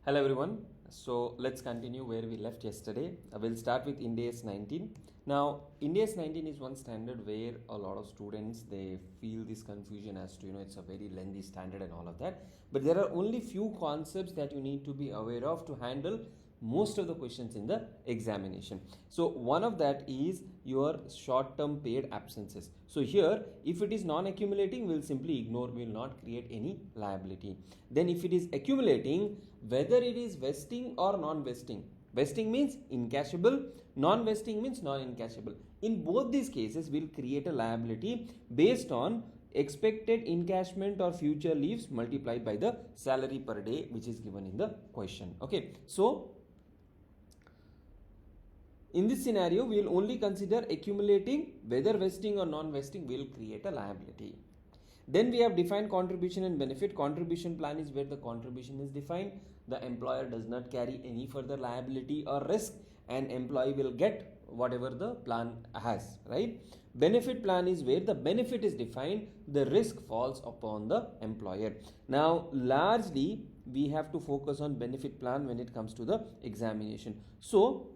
Hello everyone. So let's continue where we left yesterday. We'll start with Ind AS 19. Now Ind AS 19 is one standard where a lot of students they feel this confusion as to it's a very lengthy standard and all of that. But there are only few concepts that you need to be aware of to handle most of the questions in the examination. So one of that is your short term paid absences. So here if it is non-accumulating, we'll simply ignore, we will not create any liability. Then if it is accumulating, whether it is vesting or non-vesting, vesting means encashable, non-vesting means non-encashable, in both these cases we'll create a liability based on expected encashment or future leaves multiplied by the salary per day which is given in the question. Okay, so in this scenario, we will only consider accumulating, whether vesting or non-vesting will create a liability. Then we have defined contribution and benefit. Contribution plan is where the contribution is defined. The employer does not carry any further liability or risk, and employee will get whatever the plan has, right? Benefit plan is where the benefit is defined, the risk falls upon the employer. Now, largely we have to focus on benefit plan when it comes to the examination. So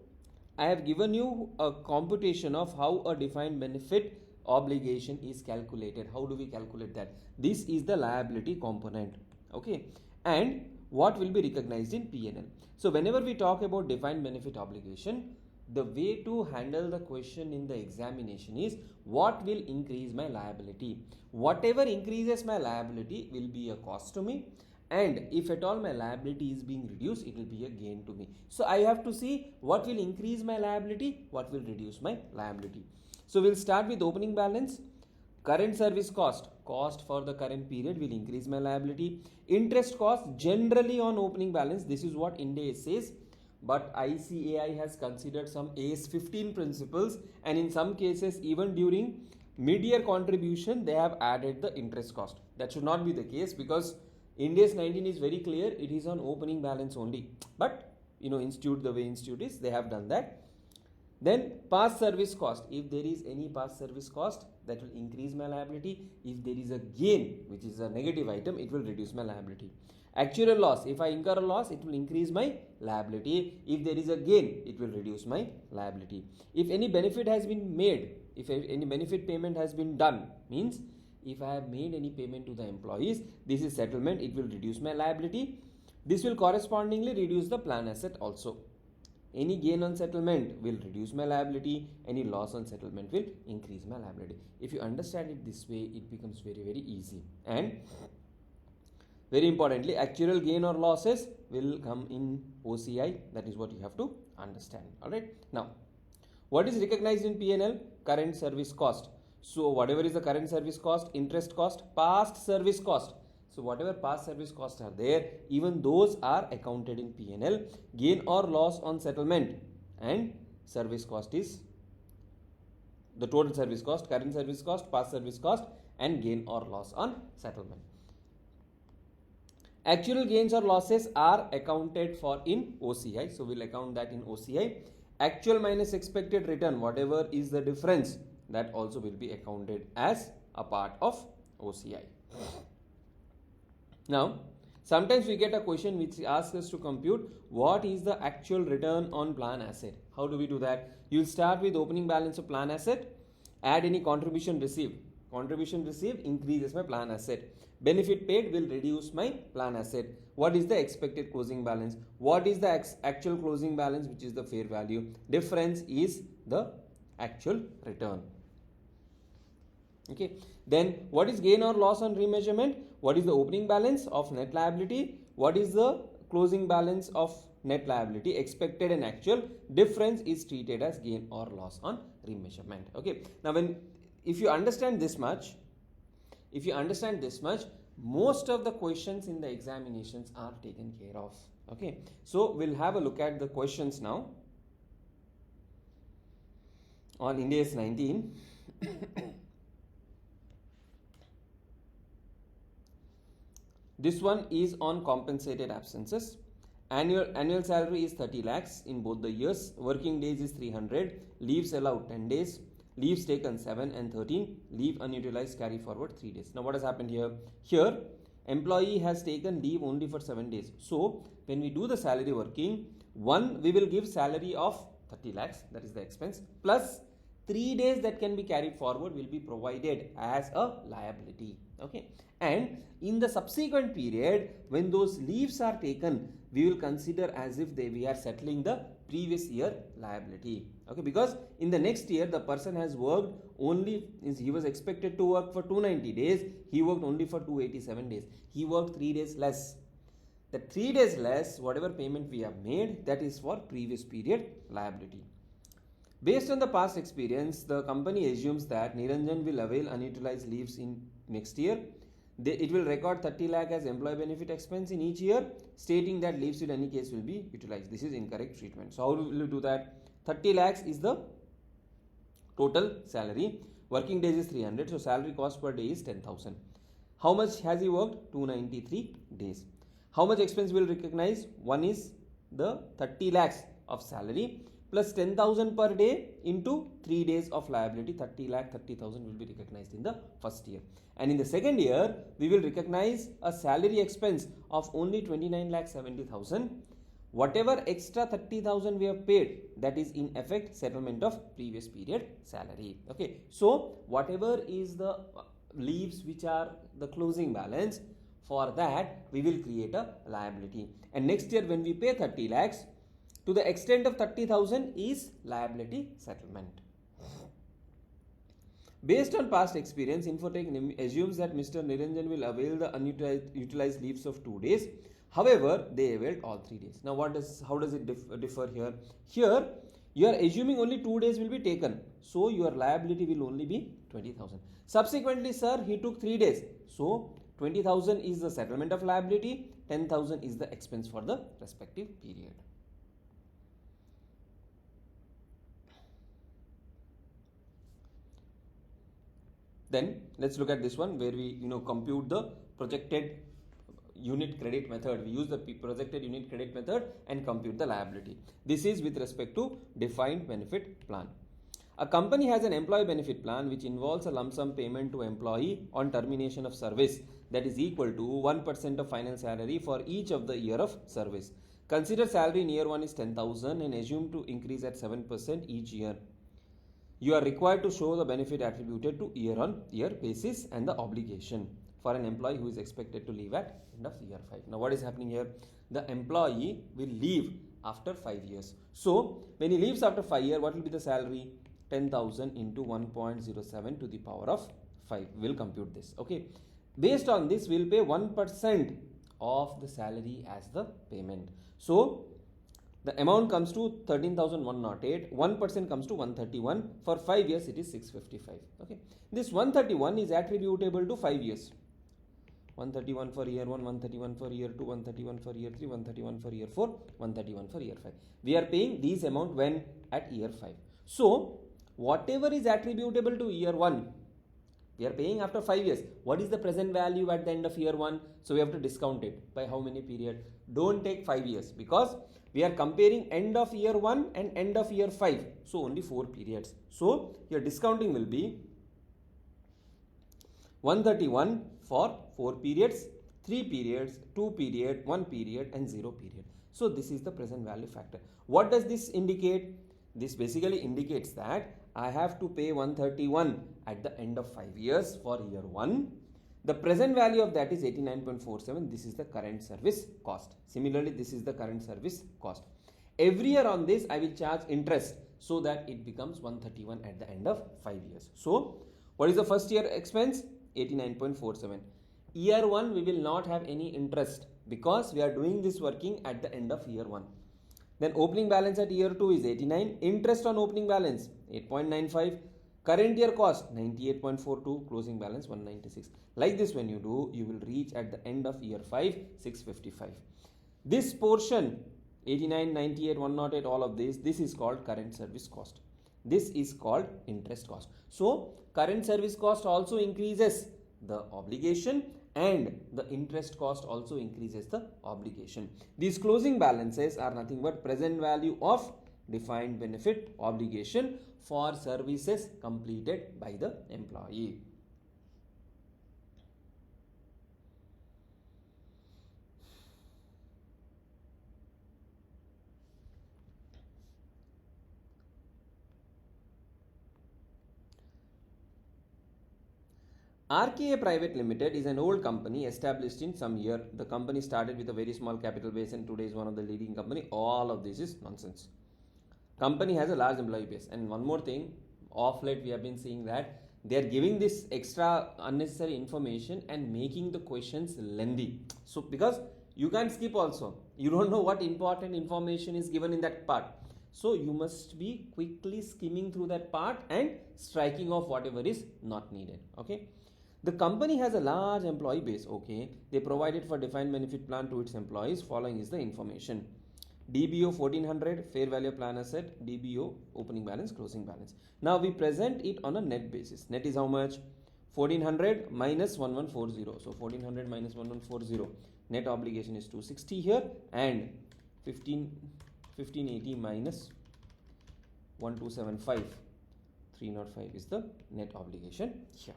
I have given you a computation of how a defined benefit obligation is calculated. How do we calculate that? This is the liability component, okay, and what will be recognized in P&L. So whenever we talk about defined benefit obligation, the way to handle the question in the examination is what will increase my liability. Whatever increases my liability will be a cost to me, and if at all my liability is being reduced, it will be a gain to me. So I have to see what will increase my liability, what will reduce my liability. So we'll start with opening balance. Current service cost for the current period will increase my liability. Interest cost generally on opening balance, this is what Ind AS says, but ICAI has considered some AS 15 principles, and in some cases even during mid-year contribution they have added the interest cost. That should not be the case, because Ind AS 19 is very clear, it is on opening balance only. But institute, the way institute is, they have done that. Then past service cost, if there is any past service cost, that will increase my liability. If there is a gain, which is a negative item, it will reduce my liability. Actual loss, if I incur a loss, it will increase my liability. If there is a gain, it will reduce my liability. If any benefit has been made, if any benefit payment has been done, means if I have made any payment to the employees, this is settlement, it will reduce my liability. This will correspondingly reduce the plan asset also. Any gain on settlement will reduce my liability, any loss on settlement will increase my liability. If you understand it this way, it becomes very, very easy. And very importantly, actual gain or losses will come in OCI. That is what you have to understand. Alright. Now, what is recognized in P&L? Current service cost. So whatever is the current service cost, interest cost, past service cost. So whatever past service costs are there, even those are accounted in P&L. Gain or loss on settlement, and service cost is the total service cost, current service cost, past service cost, and gain or loss on settlement. Actual gains or losses are accounted for in OCI. So we'll account that in OCI. Actual minus expected return, whatever is the difference, that also will be accounted as a part of OCI. Now, sometimes we get a question which asks us to compute what is the actual return on plan asset. How do we do that? You will start with opening balance of plan asset, add any contribution received. Contribution received increases my plan asset. Benefit paid will reduce my plan asset. What is the expected closing balance? What is the actual closing balance, which is the fair value? Difference is the actual return. Okay, then what is gain or loss on remeasurement? What is the opening balance of net liability? What is the closing balance of net liability? Expected and actual. Difference is treated as gain or loss on remeasurement. Okay, now if you understand this much, most of the questions in the examinations are taken care of. Okay, so we'll have a look at the questions now on Ind AS 19. This one is on compensated absences. Annual salary is 30 lakhs in both the years. Working days is 300. Leaves allowed 10 days. Leaves taken 7 and 13. Leave unutilized carry forward 3 days. Now what has happened here? Here employee has taken leave only for 7 days. So when we do the salary working, one, we will give salary of 30 lakhs, that is the expense, plus 3 days that can be carried forward will be provided as a liability. Okay, and in the subsequent period, when those leaves are taken, we will consider as if we are settling the previous year liability. Okay, because in the next year the person has worked only, he was expected to work for 290 days, he worked only for 287 days, he worked 3 days less. The 3 days less, whatever payment we have made, that is for previous period liability. Based on the past experience, the company assumes that Niranjan will avail unutilized leaves in next year. It will record 30 lakh as employee benefit expense in each year, stating that leaves in any case will be utilized. This is incorrect treatment. So how will you do that? 30 lakhs is the total salary. Working days is 300. So salary cost per day is 10,000. How much has he worked? 293 days. How much expense will recognize? One is the 30 lakhs of salary plus 10,000 per day into 3 days of liability. 30 lakh 30,000 will be recognized in the first year, and in the second year we will recognize a salary expense of only 29 lakh 70,000. Whatever extra 30,000 we have paid, that is in effect settlement of previous period salary. Okay, so whatever is the leaves which are the closing balance, for that we will create a liability, and next year when we pay 30 lakhs, to the extent of 30,000 is liability settlement. Based on past experience, Infotech assumes that Mr. Niranjan will avail the unutilized leaves of 2 days. However, they availed all 3 days. Now, how does it differ here? Here, you are assuming only 2 days will be taken. So, your liability will only be 20,000. Subsequently, sir, he took 3 days. So, 20,000 is the settlement of liability, 10,000 is the expense for the respective period. Then let's look at this one where we compute the projected unit credit method. We use the projected unit credit method and compute the liability. This is with respect to defined benefit plan. A company has an employee benefit plan which involves a lump sum payment to employee on termination of service that is equal to 1% of final salary for each of the year of service. Consider salary in year 1 is 10,000 and assume to increase at 7% each year. You are required to show the benefit attributed to year-on-year basis and the obligation for an employee who is expected to leave at end of year 5. Now what is happening here? The employee will leave after 5 years. So when he leaves after 5 years, what will be the salary? 10,000 into 1.07 to the power of 5. We'll compute this. Okay. Based on this, we'll pay 1% of the salary as the payment. So the amount comes to 13,108, 1% comes to 131, for 5 years it is 655. Okay. This 131 is attributable to 5 years. 131 for year 1, 131 for year 2, 131 for year 3, 131 for year 4, 131 for year 5. We are paying these amount when at year 5. So whatever is attributable to year 1, we are paying after 5 years. What is the present value at the end of year 1? So we have to discount it by how many period? Don't take 5 years because we are comparing end of year 1 and end of year 5. So only 4 periods. So your discounting will be 131 for 4 periods, 3 periods, 2 period, 1 period and 0 period. So this is the present value factor. What does this indicate? This basically indicates that I have to pay 131 at the end of 5 years for year 1. The present value of that is 89.47. This is the current service cost. Similarly, this is the current service cost. Every year on this, I will charge interest so that it becomes 131 at the end of 5 years. So, what is the first year expense? 89.47. Year 1, we will not have any interest because we are doing this working at the end of year 1. Then opening balance at year 2 is 89. Interest on opening balance 8.95. Current year cost 98.42. Closing balance 196. Like this when you do, you will reach at the end of year 5 655. This portion 89, 98, 108, all of this is called current service cost. This is called interest cost. So current service cost also increases the obligation and the interest cost also increases the obligation. These closing balances are nothing but present value of defined benefit obligation for services completed by the employee. RKA Private Limited is an old company established in some year. The company started with a very small capital base and today is one of the leading company. All of this is nonsense. Company has a large employee base. And one more thing, off late we have been seeing that they are giving this extra unnecessary information and making the questions lengthy. So because you can't skip also. You don't know what important information is given in that part. So you must be quickly skimming through that part and striking off whatever is not needed. Okay. The company has a large employee base. Okay. They provided for defined benefit plan to its employees. Following is the information. DBO 1400 fair value plan asset, DBO opening balance, closing balance. Now we present it on a net basis. Net is how much? 1400 minus 1140. So 1400 minus 1140. Net obligation is 260 here and 1580 minus 1275. 305 is the net obligation here.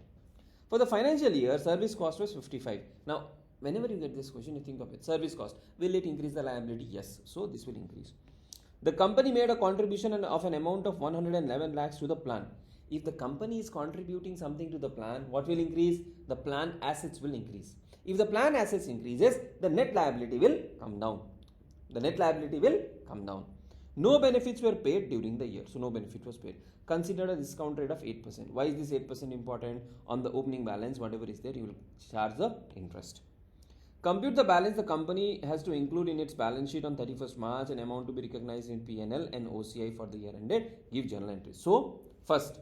For the financial year, service cost was 55. Now, whenever you get this question, you think of it. Service cost. Will it increase the liability? Yes. So, this will increase. The company made a contribution of an amount of 111 lakhs to the plan. If the company is contributing something to the plan, what will increase? The plan assets will increase. If the plan assets increases, the net liability will come down. The net liability will come down. No benefits were paid during the year. So, no benefit was paid. Consider a discount rate of 8%. Why is this 8% important? On the opening balance, whatever is there, you will charge the interest. Compute the balance the company has to include in its balance sheet on 31st March, an amount to be recognized in P&L and OCI for the year ended. Give journal entries. So, first,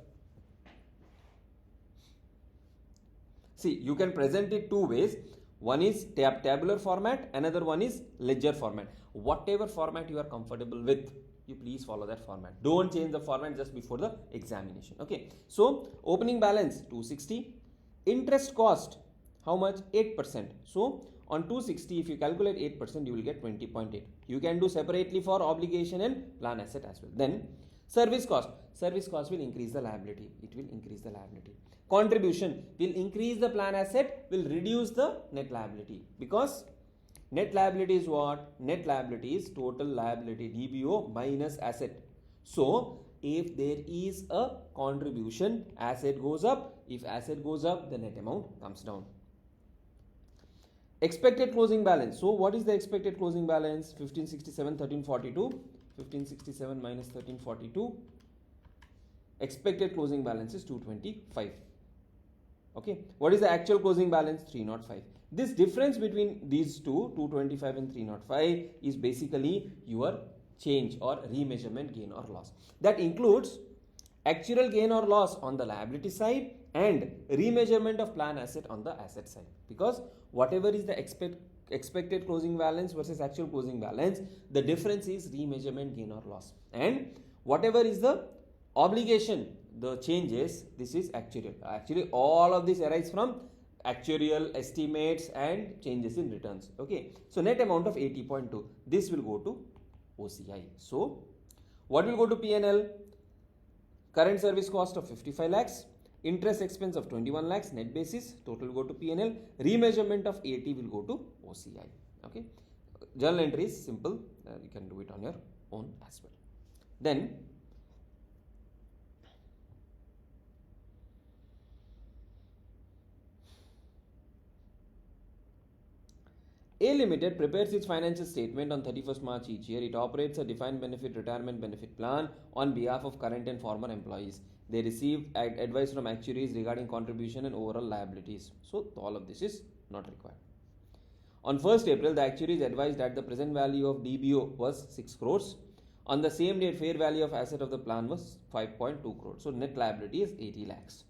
see, you can present it two ways. One is tabular format, another one is ledger format. Whatever format you are comfortable with, you please follow that format. Don't change the format just before the examination. Okay. So, opening balance 260. Interest cost, how much? 8%. So, on 260, if you calculate 8%, you will get 20.8. You can do separately for obligation and plan asset as well. Then, service cost. Service cost will increase the liability. It will increase the liability. Contribution will increase the plan asset, will reduce the net liability. Because net liability is what? Net liability is total liability, DBO minus asset. So, if there is a contribution, asset goes up. If asset goes up, the net amount comes down. Expected closing balance. So, what is the expected closing balance? 1567, 1342. 1567 minus 1342. Expected closing balance is 225. Okay. What is the actual closing balance? 305. This difference between these two, 225 and 305, is basically your change or remeasurement gain or loss. That includes actual gain or loss on the liability side and remeasurement of plan asset on the asset side. Because whatever is the expected closing balance versus actual closing balance, the difference is remeasurement gain or loss. And whatever is the obligation, the changes, this is actuarial. Actually, all of this arises from actuarial estimates and changes in returns. Okay. So, net amount of 80.2. This will go to OCI. So, what will go to P&L? Current service cost of 55 lakhs. Interest expense of 21 lakhs net basis. Total go to P&L. Remeasurement of 80 will go to OCI. Okay. Journal entry is simple. You can do it on your own as well. Then, A Limited prepares its financial statement on 31st March each year. It operates a defined benefit retirement benefit plan on behalf of current and former employees. They receive advice from actuaries regarding contribution and overall liabilities. So, all of this is not required. On 1st April, the actuaries advised that the present value of DBO was 6 crores. On the same date, fair value of asset of the plan was 5.2 crores. So, net liability is 80 lakhs.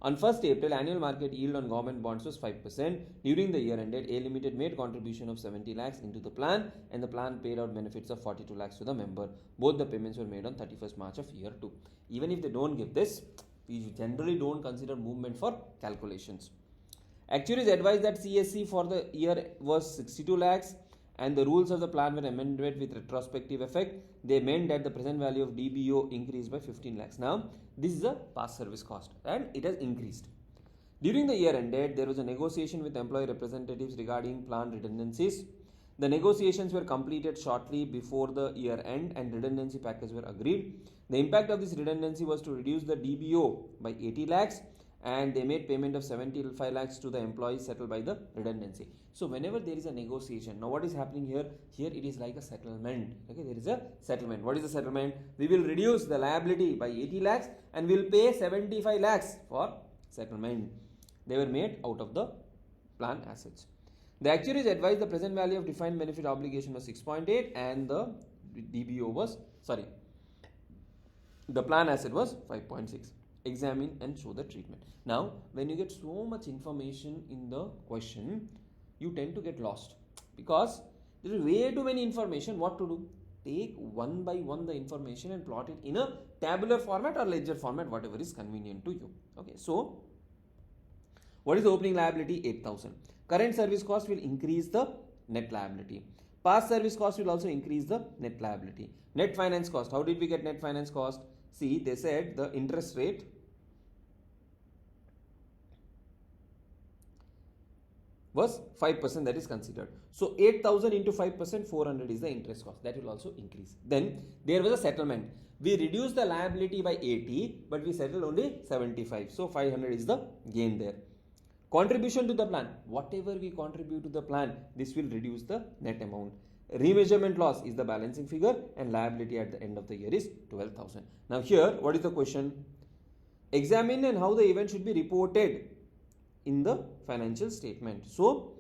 On 1st April, annual market yield on government bonds was 5%. During the year ended, A Limited made contribution of 70 lakhs into the plan and the plan paid out benefits of 42 lakhs to the member. Both the payments were made on 31st March of year 2. Even if they don't give this, we generally don't consider movement for calculations. Actuaries advised that CSC for the year was 62 lakhs and the rules of the plan were amended with retrospective effect. They meant that the present value of DBO increased by 15 lakhs. Now, this is a past service cost and it has increased. During the year ended, there was a negotiation with employee representatives regarding plan redundancies. The negotiations were completed shortly before the year end and redundancy package were agreed. The impact of this redundancy was to reduce the DBO by 80 lakhs and they made payment of 75 lakhs to the employees settled by the redundancy. So whenever there is a negotiation, now what is happening here? Here it is like a settlement. Okay, there is a settlement. What is the settlement? We will reduce the liability by 80 lakhs and will pay 75 lakhs for settlement. They were made out of the plan assets. The actuaries advised the present value of defined benefit obligation was 6.8 and the DBO was, the plan asset was 5.6. Examine and show the treatment. Now, when you get so much information in the question, you tend to get lost because there is way too many information. What to do? Take one by one the information and plot it in a tabular format or ledger format, whatever is convenient to you. Okay, so what is the opening liability? 8,000. Current service cost will increase the net liability. Past service cost will also increase the net liability. Net finance cost. How did we get net finance cost? See, they said the interest rate was 5%, that is considered. So 8,000 into 5%, 400 is the interest cost. That will also increase. Then there was a settlement. We reduced the liability by 80, but we settled only 75. So 500 is the gain there. Contribution to the plan. Whatever we contribute to the plan, this will reduce the net amount. Remeasurement loss is the balancing figure and liability at the end of the year is 12,000. Now here, what is the question? Examine and how the event should be reported in the financial statement. So,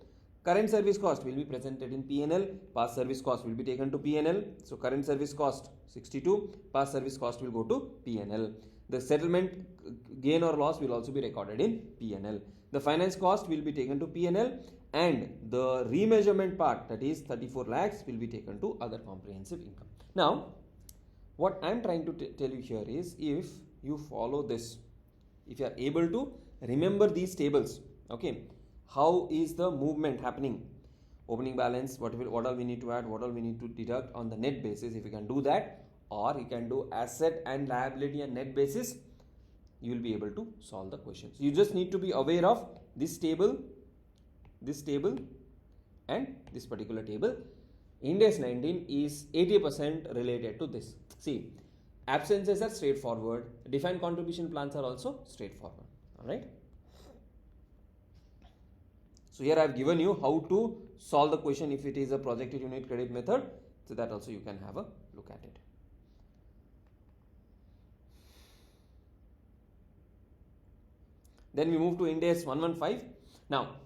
current service cost will be presented in P&L, past service cost will be taken to P&L. So, current service cost 62, past service cost will go to P&L. The settlement gain or loss will also be recorded in P&L. The finance cost will be taken to P&L and the remeasurement part, that is 34 lakhs, will be taken to other comprehensive income. Now, what I am trying to tell you here is, if you follow this, if you are able to remember these tables, okay, how is the movement happening? Opening balance, what all we need to add, what all we need to deduct on the net basis. If you can do that, or you can do asset and liability and net basis, you will be able to solve the questions. You just need to be aware of this table, and this particular table. Ind AS 19 is 80% related to this. See, absences are straightforward. Defined contribution plans are also straightforward. Alright. So here I have given you how to solve the question if it is a projected unit credit method. So that also you can have a look at it. Then we move to Ind AS 115. Now,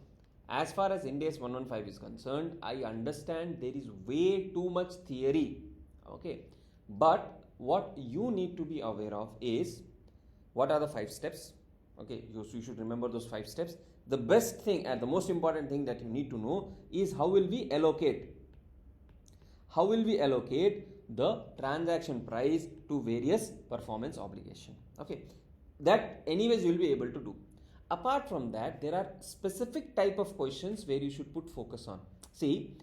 as far as Ind AS 115 is concerned, I understand there is way too much theory. Okay. But what you need to be aware of is, what are the 5 steps? Okay, you should remember those 5 steps. The best thing and the most important thing that you need to know is how will we allocate? How will we allocate the transaction price to various performance obligation? Okay, that anyways you will be able to do. Apart from that, there are specific type of questions where you should put focus on. See,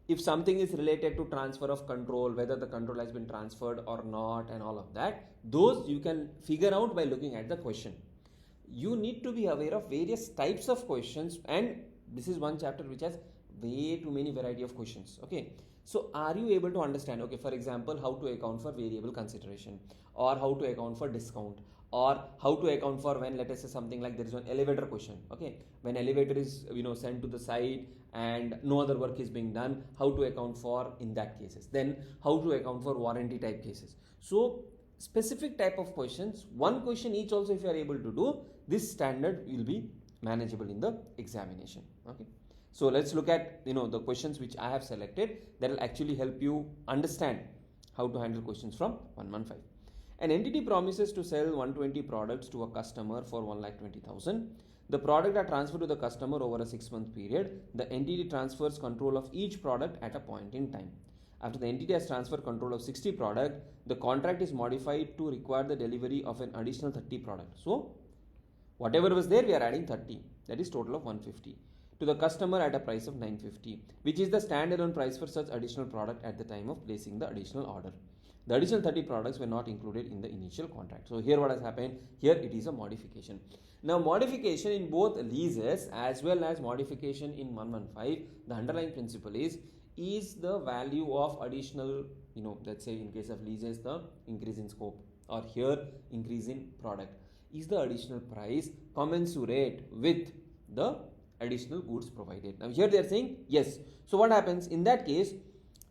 if something is related to transfer of control, whether the control has been transferred or not and all of that, those you can figure out by looking at the question. You need to be aware of various types of questions, and this is one chapter which has way too many variety of questions. Okay, so are you able to understand, okay, for example, how to account for variable consideration, or how to account for discount, or how to account for when, let us say something like there is an elevator question. Okay, when elevator is sent to the site and no other work is being done, how to account for in that cases. Then how to account for warranty type cases. So specific type of questions, one question each also if you are able to do, this standard will be manageable in the examination. Okay, so let's look at the questions which I have selected that will actually help you understand how to handle questions from 115. An entity promises to sell 120 products to a customer for 1,20,000. The product are transferred to the customer over a 6-month period. The entity transfers control of each product at a point in time. After the entity has transferred control of 60 products, the contract is modified to require the delivery of an additional 30 products. So whatever was there, we are adding 30. That is total of 150 to the customer at a price of 950, which is the standalone price for such additional product at the time of placing the additional order. The additional 30 products were not included in the initial contract. So here what has happened? Here it is a modification. Now modification in both leases as well as modification in 115, the underlying principle is the value of additional, let's say in case of leases, the increase in scope, or here increase in product. is the additional price commensurate with the additional goods provided. Now here they are saying yes. So what happens in that case?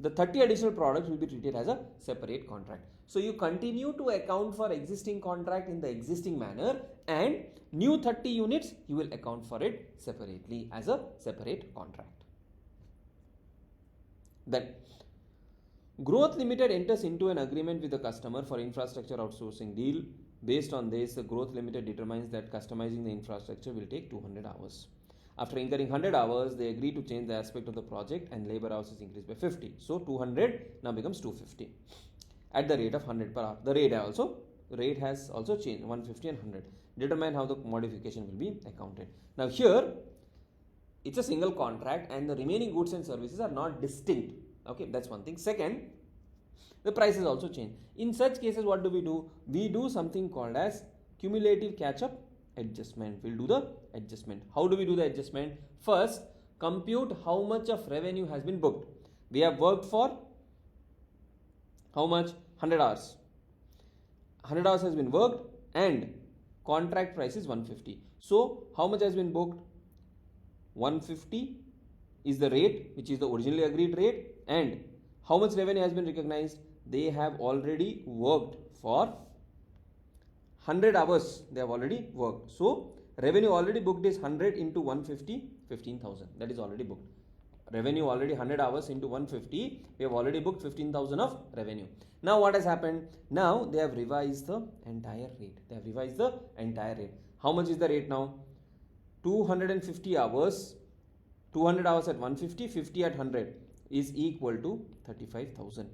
The 30 additional products will be treated as a separate contract. So you continue to account for existing contract in the existing manner, and new 30 units you will account for it separately as a separate contract. Then Growth Limited enters into an agreement with the customer for infrastructure outsourcing deal. Based on this, the Growth Limited determines that customizing the infrastructure will take 200 hours. After incurring 100 hours, they agree to change the aspect of the project and labor hours is increased by 50. So 200 now becomes 250 at the rate of 100 per hour. The rate has also changed, 150 and 100. Determine how the modification will be accounted. Now here it's a single contract and the remaining goods and services are not distinct. Okay, that's one thing. Second, the prices also change. In such cases, what do? We do something called as cumulative catch-up adjustment. We'll do the adjustment. How do we do the adjustment? First, compute how much of revenue has been booked. We have worked for how much? 100 hours. 100 hours has been worked and contract price is 150. So, how much has been booked? 150 is the rate, which is the originally agreed rate, and how much revenue has been recognized? They have already worked for 100 hours. They have already worked. So, revenue already booked is 100 into 150, 15,000. That is already booked. Revenue already 100 hours into 150. We have already booked 15,000 of revenue. Now, what has happened? Now, they have revised the entire rate. They have revised the entire rate. How much is the rate now? 250 hours. 200 hours at 150, 50 at 100 is equal to 35,000.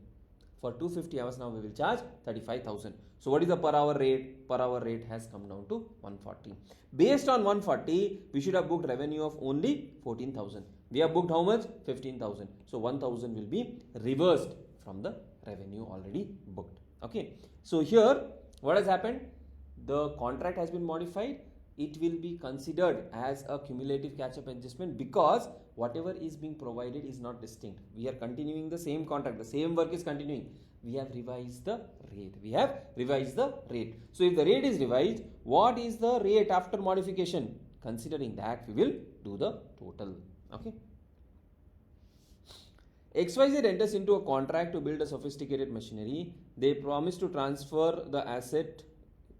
For 250 hours now we will charge 35,000. So what is the per hour rate? Per hour rate has come down to 140. Based on 140, we should have booked revenue of only 14,000. We have booked how much? 15,000. So 1,000 will be reversed from the revenue already booked. Okay. So here what has happened? The contract has been modified. It will be considered as a cumulative catch-up adjustment because whatever is being provided is not distinct. We are continuing the same contract, the same work is continuing. We have revised the rate. So if the rate is revised, what is the rate after modification? Considering that, we will do the total. Okay. XYZ enters into a contract to build a sophisticated machinery. They promise to transfer the asset.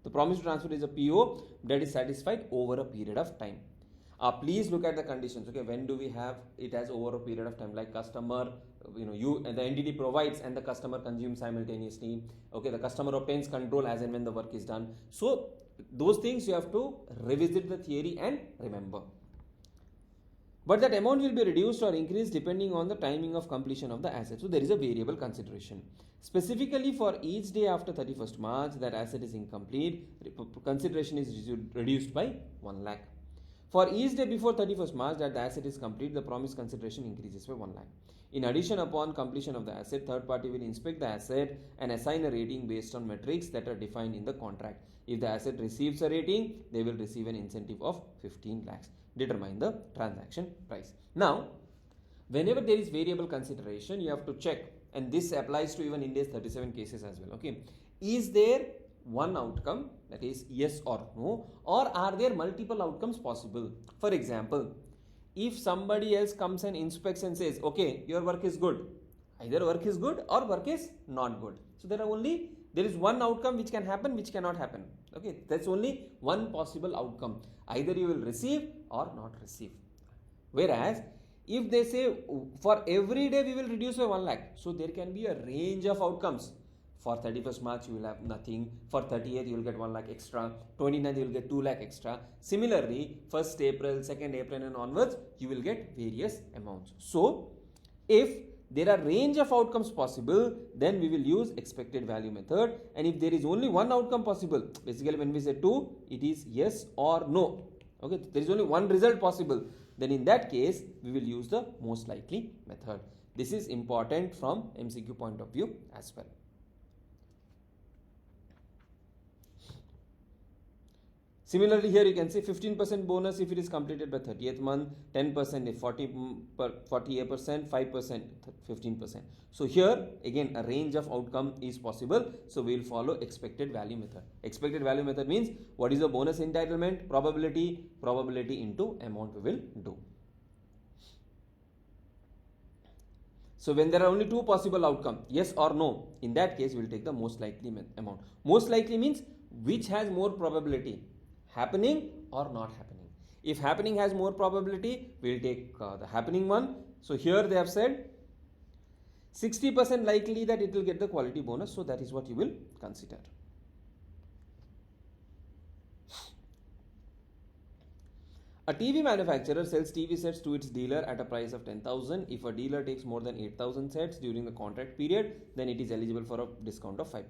The promise to transfer is a PO that is satisfied over a period of time. Please look at the conditions. Okay, when do we have it as over a period of time? Like customer, the entity provides and the customer consumes simultaneously. Okay, the customer obtains control as and when the work is done. So those things you have to revisit the theory and remember. But that amount will be reduced or increased depending on the timing of completion of the asset. So there is a variable consideration. Specifically for each day after 31st March that asset is incomplete, consideration is reduced by 1 lakh. For each day before 31st March that the asset is complete, the promised consideration increases by 1 lakh. In addition, upon completion of the asset, third party will inspect the asset and assign a rating based on metrics that are defined in the contract. If the asset receives a rating, they will receive an incentive of 15 lakhs. Determine the transaction price. Now, whenever there is variable consideration, you have to check, and this applies to even Ind AS 37 cases as well. Okay, is there one outcome, that is yes or no, or are there multiple outcomes possible? For example, if somebody else comes and inspects and says, okay, your work is good, either work is good or work is not good. So there is one outcome which can happen, which cannot happen. Okay, that's only one possible outcome. Either you will receive or not receive. Whereas if they say for every day we will reduce by 1 lakh, so there can be a range of outcomes. For 31st March you will have nothing, for 30th you will get 1 lakh extra, 29th you will get 2 lakh extra. Similarly, 1st April, 2nd April and onwards you will get various amounts. So if there are range of outcomes possible, then we will use expected value method. And if there is only one outcome possible, basically when we say 2, it is yes or no. Okay, there is only one result possible. Then in that case, we will use the most likely method. This is important from MCQ point of view as well. Similarly, here you can see 15% bonus if it is completed by 30th month, 10% if 48%, 5%, 15%. So here again a range of outcome is possible. So we will follow expected value method. Expected value method means what is the bonus entitlement, probability into amount we will do. So when there are only two possible outcomes, yes or no, in that case we will take the most likely amount. Most likely means which has more probability, happening or not happening. If happening has more probability, we will take the happening one. So here they have said 60% likely that it will get the quality bonus. So that is what you will consider. A TV manufacturer sells TV sets to its dealer at a price of 10,000. If a dealer takes more than 8,000 sets during the contract period, then it is eligible for a discount of 5%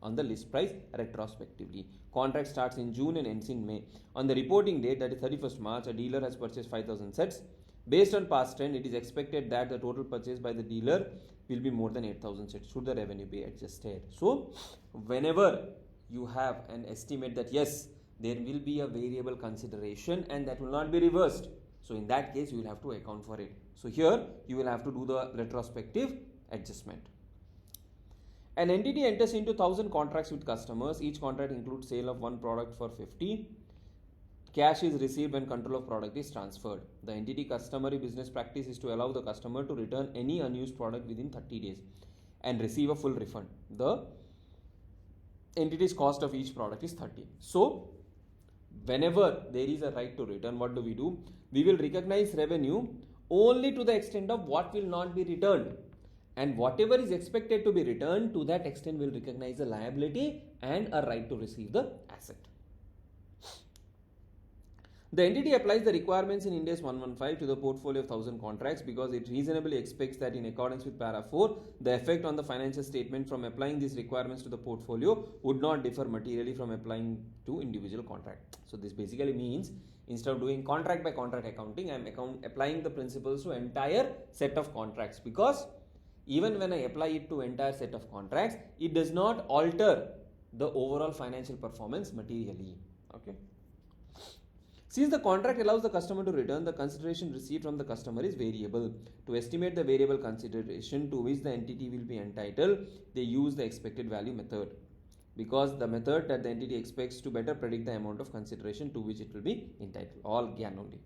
on the list price retrospectively. Contract starts in June and ends in May. On the reporting date, that is 31st March, a dealer has purchased 5,000 sets. Based on past trend, it is expected that the total purchase by the dealer will be more than 8,000 sets. Should the revenue be adjusted? So, whenever you have an estimate that yes, there will be a variable consideration and that will not be reversed. So in that case, you will have to account for it. So here you will have to do the retrospective adjustment. An entity enters into 1,000 contracts with customers. Each contract includes sale of one product for 50. Cash is received when control of product is transferred. The entity customary business practice is to allow the customer to return any unused product within 30 days and receive a full refund. The entity's cost of each product is 30. So whenever there is a right to return, what do? We will recognize revenue only to the extent of what will not be returned, and whatever is expected to be returned, to that extent we will recognize a liability and a right to receive the asset. The entity applies the requirements in Ind AS 115 to the portfolio of 1,000 contracts because it reasonably expects that in accordance with para 4, the effect on the financial statement from applying these requirements to the portfolio would not differ materially from applying to individual contract. So this basically means instead of doing contract by contract accounting, I am applying the principles to entire set of contracts, because even when I apply it to entire set of contracts, it does not alter the overall financial performance materially. Okay. Since the contract allows the customer to return, the consideration received from the customer is variable. To estimate the variable consideration to which the entity will be entitled, they use the expected value method, because the method that the entity expects to better predict the amount of consideration to which it will be entitled. All GAN only.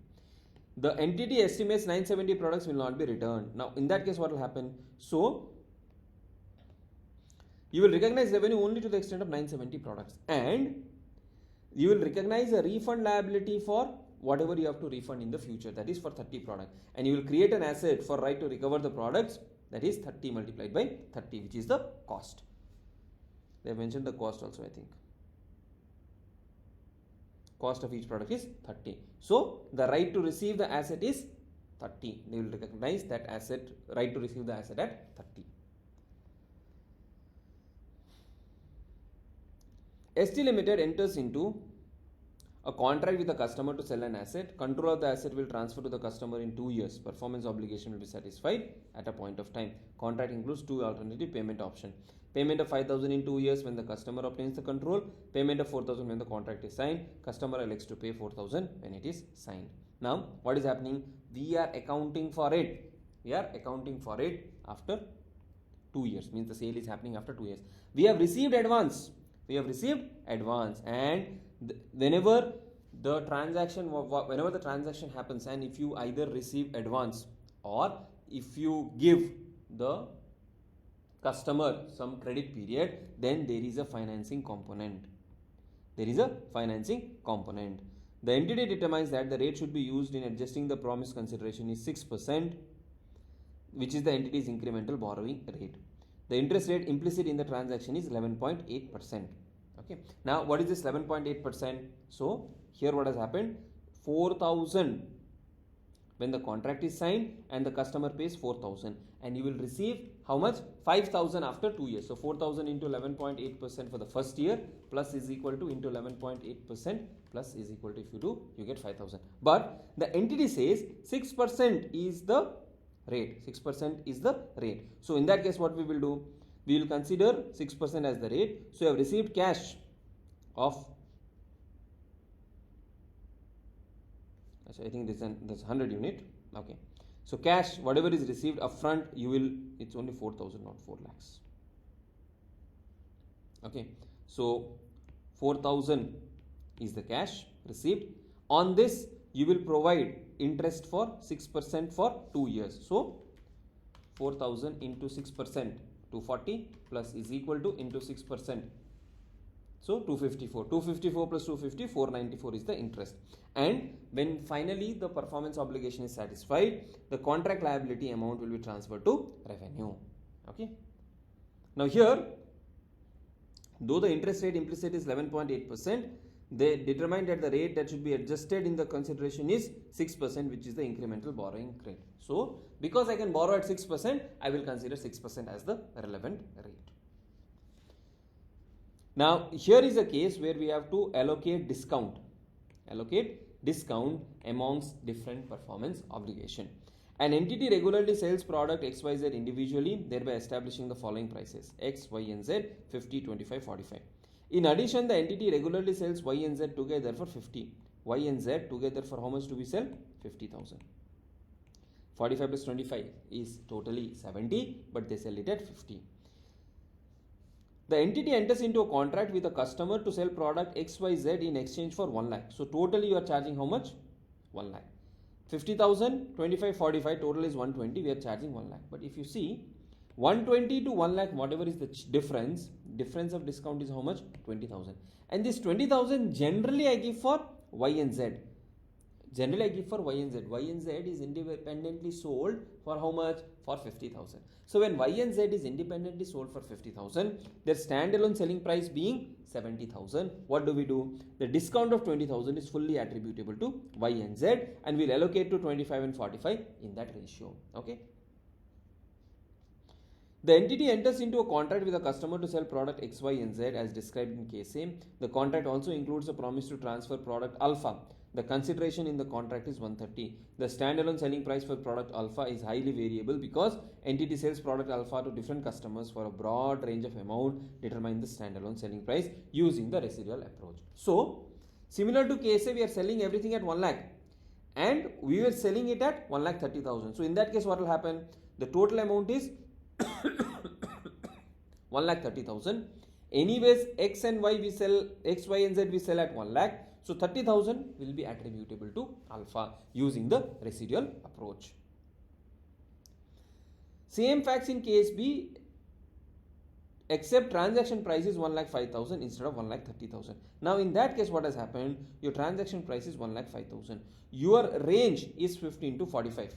The entity estimates 970 products will not be returned. Now in that case, what will happen? So you will recognize revenue only to the extent of 970 products, and you will recognize a refund liability for whatever you have to refund in the future, that is for 30 products, and you will create an asset for right to recover the products, that is 30 multiplied by 30, which is the cost. They have mentioned the cost also, I think. Cost of each product is 30. So the right to receive the asset is 30. They will recognize that asset, right to receive the asset at 30. ST Limited enters into a contract with the customer to sell an asset. Control of the asset will transfer to the customer in 2 years. Performance obligation will be satisfied at a point of time. Contract includes two alternative payment options. Payment of 5,000 in 2 years when the customer obtains the control. Payment of 4,000 when the contract is signed. Customer elects to pay 4,000 when it is signed. Now, what is happening? We are accounting for it. We are accounting for it after 2 years. Means the sale is happening after 2 years. We have received advance. And whenever the transaction happens, and if you either receive advance or if you give the customer some credit period, then there is a financing component. The entity determines that the rate should be used in adjusting the promised consideration is 6%, which is the entity's incremental borrowing rate. The interest rate implicit in the transaction is 11.8%. Okay. Now, what is this 11.8%? So, here what has happened? 4,000 when the contract is signed and the customer pays 4,000, and you will receive how much? 5,000 after 2 years. So, 4,000 into 11.8% for the first year plus is equal to into 11.8% plus is equal to, if you do, you get 5,000. But the entity says 6% is the rate. 6% is the rate. So in that case, what we will do? We will consider 6% as the rate. So you have received cash of I think there's 100 unit. Okay. So cash, whatever is received upfront, it's only 4,000, not 4 lakhs. Okay. So 4,000 is the cash received. On this, you will provide interest for 6% for 2 years. So 4,000 into 6%, 240 plus is equal to into 6%. So 254. 254 plus 250, 494 is the interest. And when finally the performance obligation is satisfied, the contract liability amount will be transferred to revenue. Okay. Now here, though the interest rate implicit is 11.8%, they determined that the rate that should be adjusted in the consideration is 6%, which is the incremental borrowing rate. So because I can borrow at 6%, I will consider 6% as the relevant rate. Now here is a case where we have to allocate discount amongst different performance obligation. An entity regularly sells product XYZ individually, thereby establishing the following prices: X, Y and Z, 50, 25, 45. In addition, the entity regularly sells Y and Z together for 50. Y and Z together for how much do we sell? 50,000. 45 plus 25 is totally 70, but they sell it at 50. The entity enters into a contract with a customer to sell product XYZ in exchange for 1 lakh. So totally you are charging how much? 1 lakh. 50,000, 25, 45, total is 120, we are charging 1 lakh. But if you see, 120 to 1 lakh, whatever is the difference of discount is how much? 20,000. And this 20,000 generally I give for Y and Z. Generally I give for Y and Z. Y and Z is independently sold for how much? For 50,000. So when Y and Z is independently sold for 50,000, their standalone selling price being 70,000, what do? The discount of 20,000 is fully attributable to Y and Z, and we'll allocate to 25 and 45 in that ratio. Okay. The entity enters into a contract with a customer to sell product X, Y and Z as described in case A. The contract also includes a promise to transfer product alpha. The consideration in the contract is 130. The standalone selling price for product alpha is highly variable because entity sells product alpha to different customers for a broad range of amount. Determine the standalone selling price using the residual approach. So, similar to case A, we are selling everything at 1 lakh and we were selling it at 1,30,000. So, in that case, what will happen? The total amount is 1,30,000. Anyways, X and Y we sell, X, Y and Z we sell at 1 lakh. So 30,000 will be attributable to alpha using the residual approach. Same facts in case B, except transaction price is 1,05,000 instead of 1,30,000. Now in that case, what has happened? Your transaction price is 1,05,000. Your range is 15 to 45.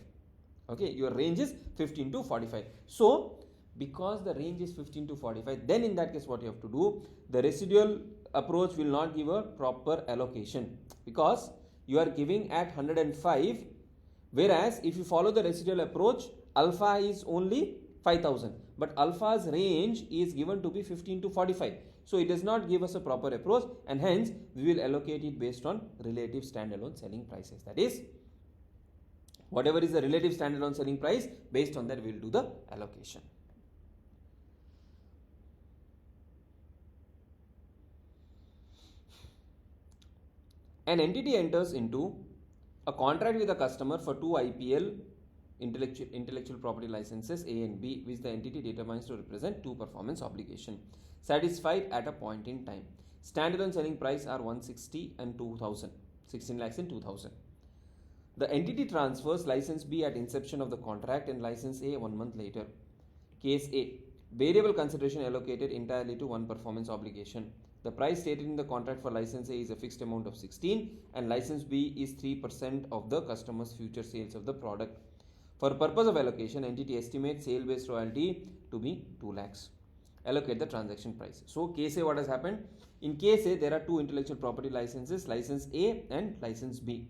Okay, your range is 15 to 45. So because the range is 15 to 45, then in that case what you have to do, the residual approach will not give a proper allocation because you are giving at 105, whereas if you follow the residual approach, alpha is only 5,000, but alpha's range is given to be 15 to 45. So it does not give us a proper approach, and hence we will allocate it based on relative standalone selling prices. That is, whatever is the relative standalone selling price, based on that we will do the allocation. An entity enters into a contract with a customer for 2 IPL intellectual property licenses A and B, which the entity determines to represent 2 performance obligations satisfied at a point in time. Standalone selling price are 160 and 2,000, 16 lakhs and 2,000. The entity transfers license B at inception of the contract and license A 1 month later. Case A, variable consideration allocated entirely to 1 performance obligation. The price stated in the contract for license A is a fixed amount of 16 and license B is 3% of the customer's future sales of the product. For purpose of allocation, entity estimates sale based royalty to be 2 lakhs. Allocate the transaction price. So case A, what has happened? In case A, there are 2 intellectual property licenses, license A and license B.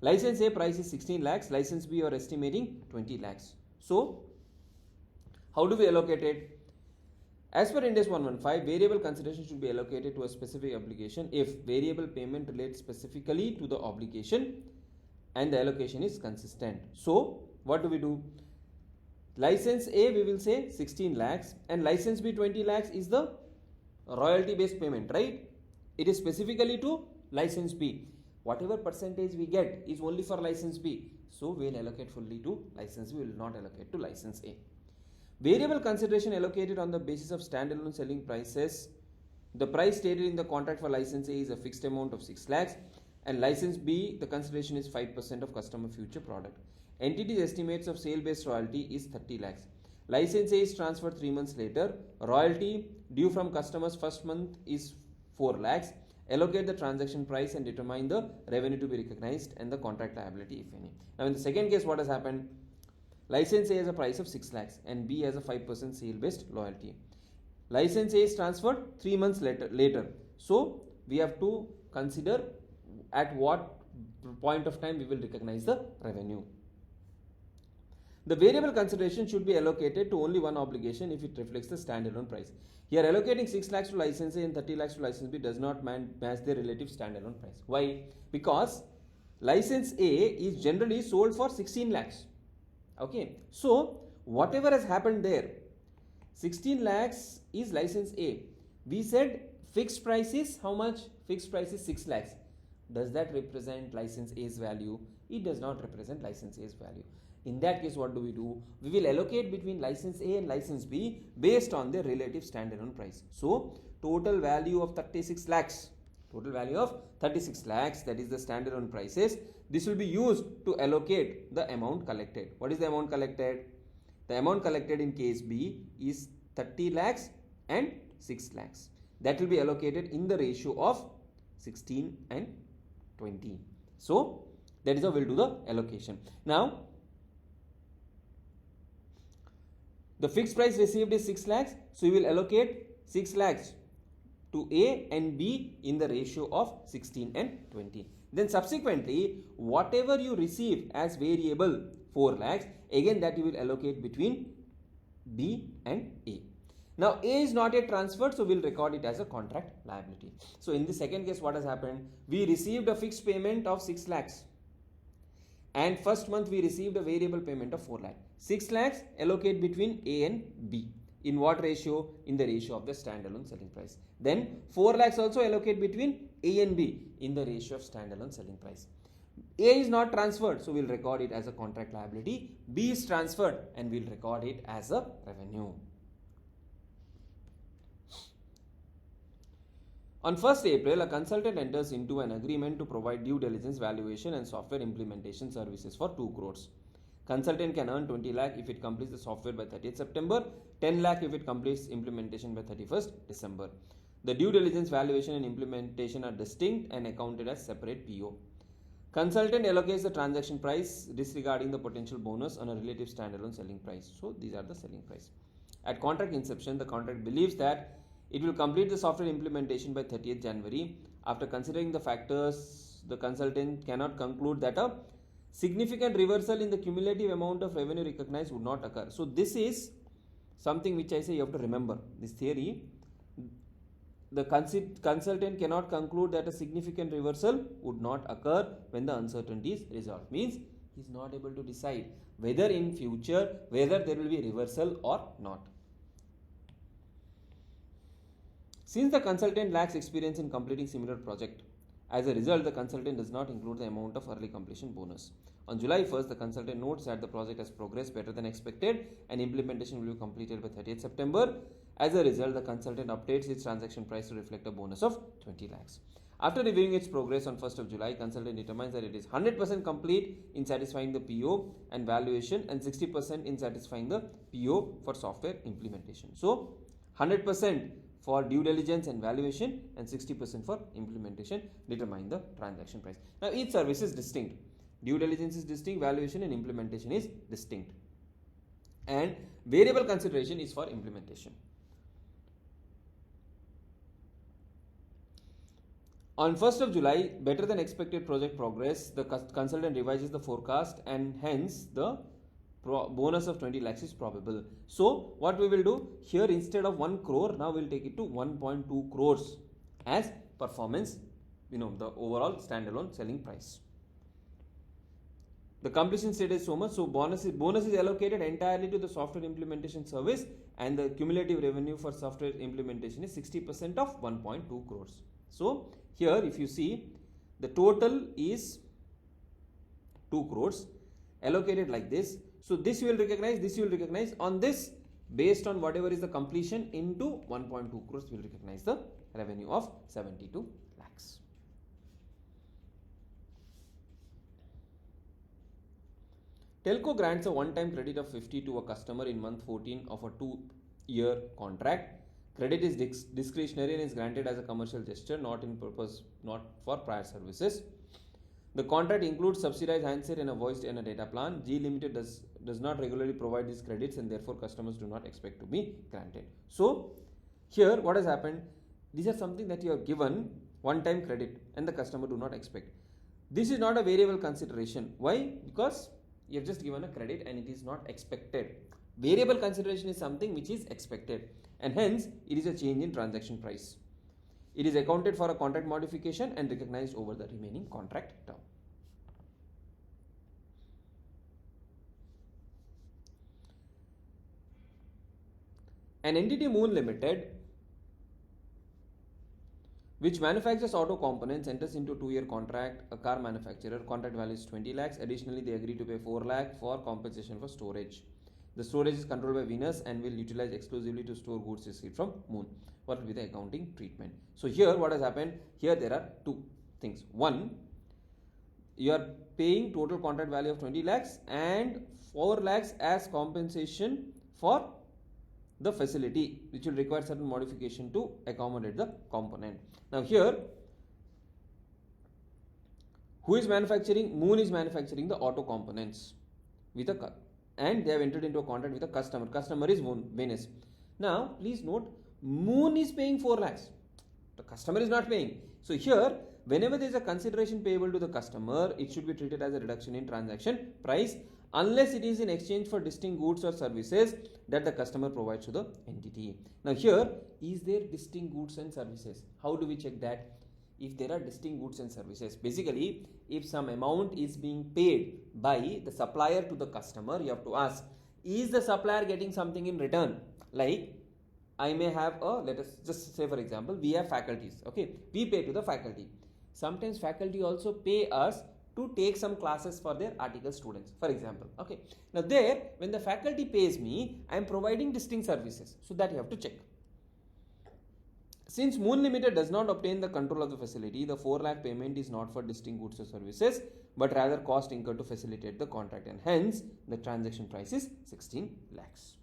License A price is 16 lakhs, license B you are estimating 20 lakhs. So how do we allocate it? As per Ind AS 115, variable consideration should be allocated to a specific obligation if variable payment relates specifically to the obligation and the allocation is consistent. So what do? License A we will say 16 lakhs and license B 20 lakhs is the royalty based payment, right? It is specifically to license B. whatever percentage we get is only for license B. So we will allocate fully to license B, we will not allocate to license A. Variable consideration allocated on the basis of standalone selling prices. The price stated in the contract for license A is a fixed amount of 6 lakhs and license B, the consideration is 5% of customer future product. Entity's estimates of sale based royalty is 30 lakhs. License A is transferred 3 months later. Royalty due from customers first month is 4 lakhs. Allocate the transaction price and determine the revenue to be recognized and the contract liability if any. Now in the second case, what has happened? License A has a price of 6 lakhs and B has a 5% sale based loyalty. License A is transferred 3 months later. So we have to consider at what point of time we will recognize the revenue. The variable consideration should be allocated to only one obligation if it reflects the standalone price. Here allocating 6 lakhs to license A and 30 lakhs to license B does not match their relative standalone price. Why? Because license A is generally sold for 16 lakhs. Okay. So whatever has happened there, 16 lakhs is license A. We said fixed price is how much? Fixed price is 6 lakhs. Does that represent license A's value? It does not represent license A's value. In that case, what do? We will allocate between license A and license B based on their relative standalone price. So, total value of 36 lakhs, that is the standalone prices. This will be used to allocate the amount collected. What is the amount collected? The amount collected in case B is 30 lakhs and 6 lakhs. That will be allocated in the ratio of 16 and 20. So, that is how we will do the allocation. Now, the fixed price received is 6 lakhs. So, we will allocate 6 lakhs to A and B in the ratio of 16 and 20. Then subsequently, whatever you receive as variable 4 lakhs, again that you will allocate between B and A. Now, A is not yet transferred, so we will record it as a contract liability. So, in the second case, what has happened? We received a fixed payment of 6 lakhs. And first month we received a variable payment of 4 lakhs. 6 lakhs allocate between A and B. In what ratio? In the ratio of the standalone selling price. Then 4 lakhs also allocate between A and B in the ratio of standalone selling price. A is not transferred, so we will record it as a contract liability. B is transferred and we will record it as a revenue. On 1st April, a consultant enters into an agreement to provide due diligence, valuation and software implementation services for 2 crores. Consultant can earn 20 lakh if it completes the software by 30th September, 10 lakh if it completes implementation by 31st December. The due diligence, valuation and implementation are distinct and accounted as separate PO. Consultant allocates the transaction price disregarding the potential bonus on a relative standalone selling price. So these are the selling price. At contract inception, the contract believes that it will complete the software implementation by 30th January. After considering the factors, the consultant cannot conclude that a significant reversal in the cumulative amount of revenue recognized would not occur. So this is something which I say you have to remember. This theory, the consultant cannot conclude that a significant reversal would not occur when the uncertainty is resolved. Means he is not able to decide whether in future, whether there will be reversal or not. Since the consultant lacks experience in completing similar project, as a result, the consultant does not include the amount of early completion bonus. On July 1st, the consultant notes that the project has progressed better than expected and implementation will be completed by 30th September. As a result, the consultant updates its transaction price to reflect a bonus of 20 lakhs. After reviewing its progress on 1st of July, consultant determines that it is 100% complete in satisfying the PO and valuation and 60% in satisfying the PO for software implementation. So, 100% for due diligence and valuation and 60% for implementation determine the transaction price. Now each service is distinct. Due diligence is distinct, valuation and implementation is distinct. And variable consideration is for implementation. On 1st of July, better than expected project progress, the consultant revises the forecast and hence the bonus of 20 lakhs is probable. So what we will do here, instead of 1 crore, now we will take it to 1.2 crores as performance, the overall standalone selling price. The completion state is so much, so bonus is allocated entirely to the software implementation service and the cumulative revenue for software implementation is 60% of 1.2 crores. So here if you see, the total is 2 crores allocated like this. So this you will recognize, this you will recognize. On this, based on whatever is the completion into 1.2 crores, we will recognize the revenue of 72 lakhs. Telco grants a one-time credit of 50 to a customer in month 14 of a 2-year contract. Credit is discretionary and is granted as a commercial gesture, not for prior services. The contract includes subsidized handset and a voice and a data plan. G Limited does not regularly provide these credits, and therefore customers do not expect to be granted. So here what has happened, these are something that you have given one-time credit and the customer do not expect. This is not a variable consideration. Why? Because you have just given a credit and it is not expected. Variable consideration is something which is expected, and hence it is a change in transaction price. It is accounted for a contract modification and recognized over the remaining contract term. An entity Moon Limited, which manufactures auto components, enters into a 2-year contract. A car manufacturer, contract value is 20 lakhs. Additionally, they agree to pay 4 lakh for compensation for storage. The storage is controlled by Venus and will utilize exclusively to store goods received from Moon. What will be the accounting treatment? So here what has happened, here there are two things. One, you are paying total contract value of 20 lakhs and 4 lakhs as compensation for the facility, which will require certain modification to accommodate the component. Now here, who is manufacturing? Moon is manufacturing the auto components with a and they have entered into a contract with a customer. Customer is Moon, Venus. Now please note, Moon is paying 4 lakhs. The customer is not paying. So here, whenever there is a consideration payable to the customer, it should be treated as a reduction in transaction price, unless it is in exchange for distinct goods or services that the customer provides to the entity. Now here, is there distinct goods and services? How do we check that? If there are distinct goods and services, basically if some amount is being paid by the supplier to the customer, you have to ask, is the supplier getting something in return? Like, I may have let us just say for example, we have faculties, okay, we pay to the faculty. Sometimes faculty also pay us to take some classes for their article students, for example, okay. Now there, when the faculty pays me, I am providing distinct services, so that you have to check. Since Moon Limited does not obtain the control of the facility, the 4 lakh payment is not for distinct goods or services, but rather cost incurred to facilitate the contract, and hence the transaction price is 16 lakhs.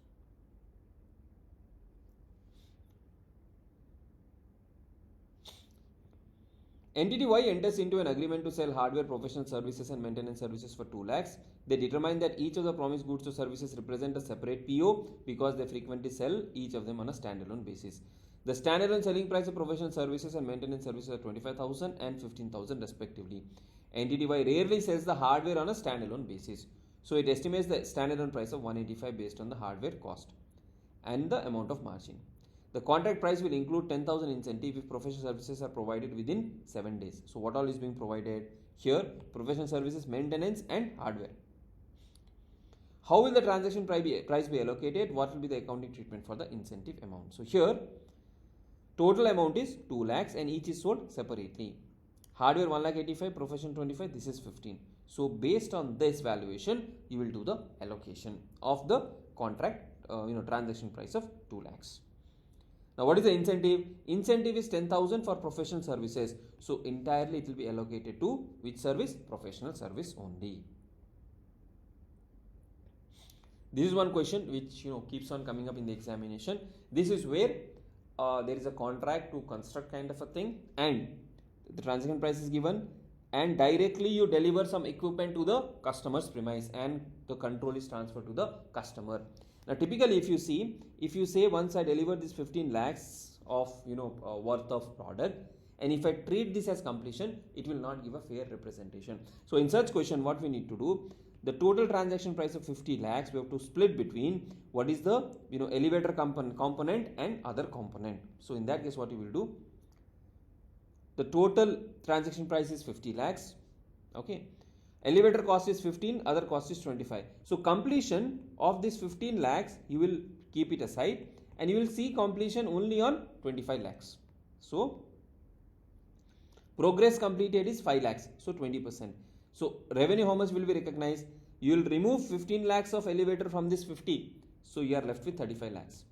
Entity Y enters into an agreement to sell hardware, professional services and maintenance services for 2 lakhs. They determine that each of the promised goods or services represent a separate PO because they frequently sell each of them on a standalone basis. The standalone selling price of professional services and maintenance services are 25,000 and 15,000 respectively. Entity Y rarely sells the hardware on a standalone basis. So it estimates the standalone price of 185 based on the hardware cost and the amount of margin. The contract price will include 10,000 incentive if professional services are provided within 7 days. So what all is being provided here? Professional services, maintenance and hardware. How will the transaction price be allocated? What will be the accounting treatment for the incentive amount? So here, total amount is 2 lakhs and each is sold separately. Hardware 1,85,000, professional 25, this is 15. So based on this valuation, you will do the allocation of the contract transaction price of 2 lakhs. Now what is the incentive? Incentive is 10,000 for professional services. So entirely it will be allocated to which service? Professional service only. This is one question which keeps on coming up in the examination. This is where there is a contract to construct kind of a thing and the transaction price is given and directly you deliver some equipment to the customer's premise and the control is transferred to the customer. Now typically if you say once I deliver this 15 lakhs of worth of product, and if I treat this as completion, it will not give a fair representation. So in such question, what we need to do, the total transaction price of 50 lakhs, we have to split between what is the elevator component and other component. So in that case, what you will do, the total transaction price is 50 lakhs, okay. Elevator cost is 15, other cost is 25. So completion of this 15 lakhs, you will keep it aside and you will see completion only on 25 lakhs. So Progress completed is 5 lakhs, so 20%. So revenue how much will be recognized? You will remove 15 lakhs of elevator from this 50, so you are left with 35 lakhs.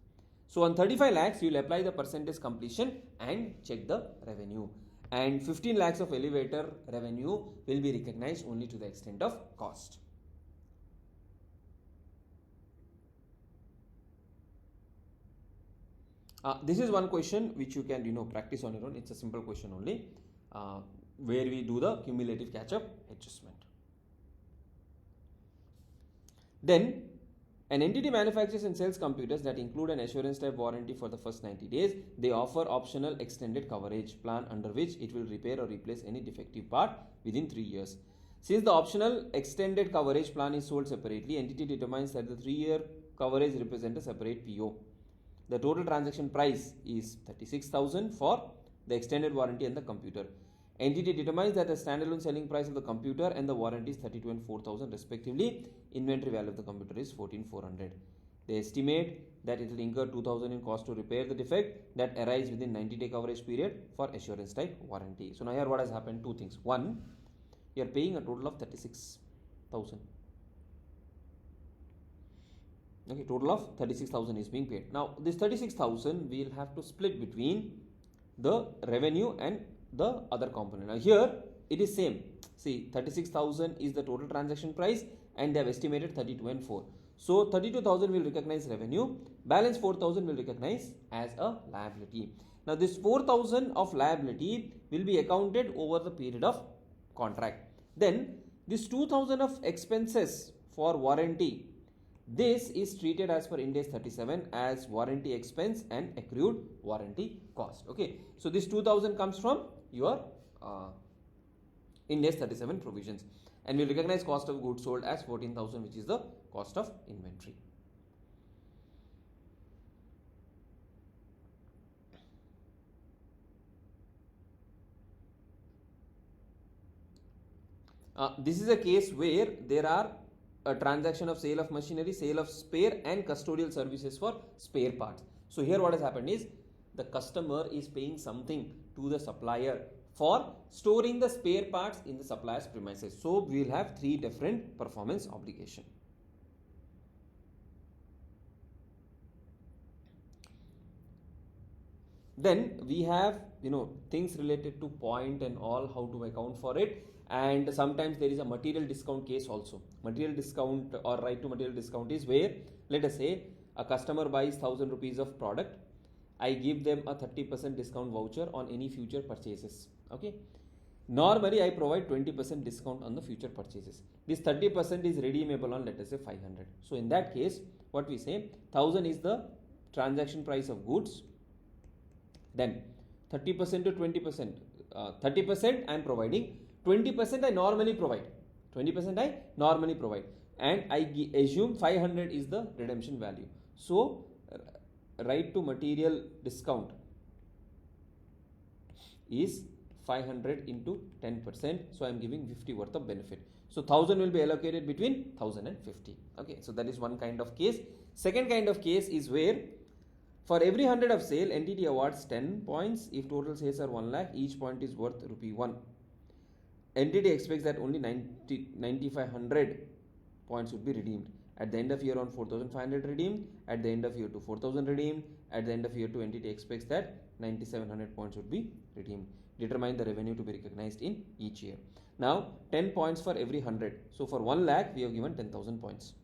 So on 35 lakhs, you will apply the percentage completion and check the revenue. And 15 lakhs of elevator revenue will be recognized only to the extent of cost. This is one question which you can practice on your own. It's a simple question only, where we do the cumulative catch-up adjustment. Then an entity manufactures and sells computers that include an assurance type warranty for the first 90 days. They offer optional extended coverage plan under which it will repair or replace any defective part within 3 years. Since the optional extended coverage plan is sold separately, entity determines that the 3-year coverage represents a separate PO. The total transaction price is 36,000 for the extended warranty and the computer. Entity determines that the standalone selling price of the computer and the warranty is 32 and 4,000 respectively. Inventory value of the computer is 14,400. They estimate that it will incur 2,000 in cost to repair the defect that arises within 90-day coverage period for assurance type warranty. So now here what has happened? Two things. One, you are paying a total of 36,000. Okay, total of 36,000 is being paid. Now this 36,000 we will have to split between the revenue and the other component. Now here it is same. See, 36,000 is the total transaction price and they have estimated 32 and 4. So 32,000 will recognize revenue, balance 4,000 will recognize as a liability. Now this 4,000 of liability will be accounted over the period of contract. Then this 2,000 of expenses for warranty, this is treated as per Ind AS 37 as warranty expense and accrued warranty cost. Okay, so this 2,000 comes from your Ind AS 37 provisions, and we will recognize cost of goods sold as 14,000, which is the cost of inventory. This is a case where there are a transaction of sale of machinery, sale of spare and custodial services for spare parts. So here what has happened is the customer is paying something to the supplier for storing the spare parts in the supplier's premises. So we will have 3 different performance obligation. Then we have things related to point and all, how to account for it. And sometimes there is a material discount case also. Material discount or right to material discount is where, let us say, a customer buys 1,000 rupees of product. I give them a 30% discount voucher on any future purchases. Okay. Normally, I provide 20% discount on the future purchases. This 30% is redeemable on, let us say, 500. So in that case, what we say, 1,000 is the transaction price of goods. Then 30% to 20%. 30% I am providing. 20% I normally provide. 20% I normally provide. And I assume 500 is the redemption value. So, right to material discount is 500 into 10%. So, I am giving 50 worth of benefit. So, 1,000 will be allocated between 1,000 and 50. Okay. So, that is one kind of case. Second kind of case is where for every 100 of sale, entity awards 10 points. If total sales are 1 lakh, each point is worth rupee 1. Entity expects that only 9,500 points would be redeemed. At the end of year 1, 4,500 redeemed. At the end of year 2, 4,000 redeemed. At the end of year 2, entity expects that 9,700 points would be redeemed. Determine the revenue to be recognized in each year. Now 10 points for every 100. So for 1 lakh we have given 10,000 points.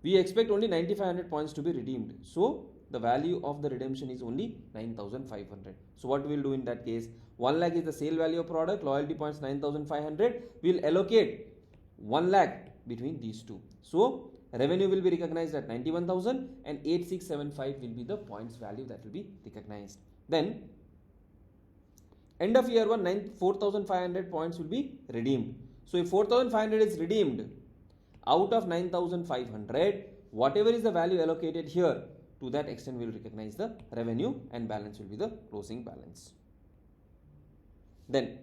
We expect only 9,500 points to be redeemed. So the value of the redemption is only 9,500. So what we will do in that case, 1 lakh is the sale value of product, loyalty points 9,500. We will allocate 1 lakh between these two. So revenue will be recognized at 91,000 and 8,675 will be the points value that will be recognized. Then end of year 1, 4,500 points will be redeemed. So if 4,500 is redeemed, out of 9,500, whatever is the value allocated here, to that extent we will recognize the revenue and balance will be the closing balance. Then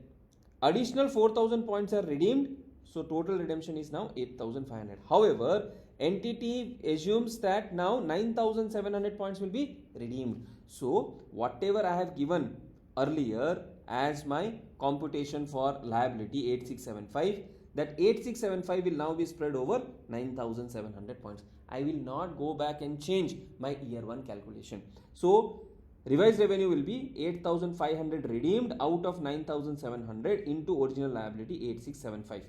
additional 4,000 points are redeemed. So total redemption is now 8,500. However, entity assumes that now 9,700 points will be redeemed. So whatever I have given earlier as my computation for liability 8675. That 8675 will now be spread over 9700 points. I will not go back and change my year 1 calculation. So revised revenue will be 8500 redeemed out of 9700 into original liability 8675.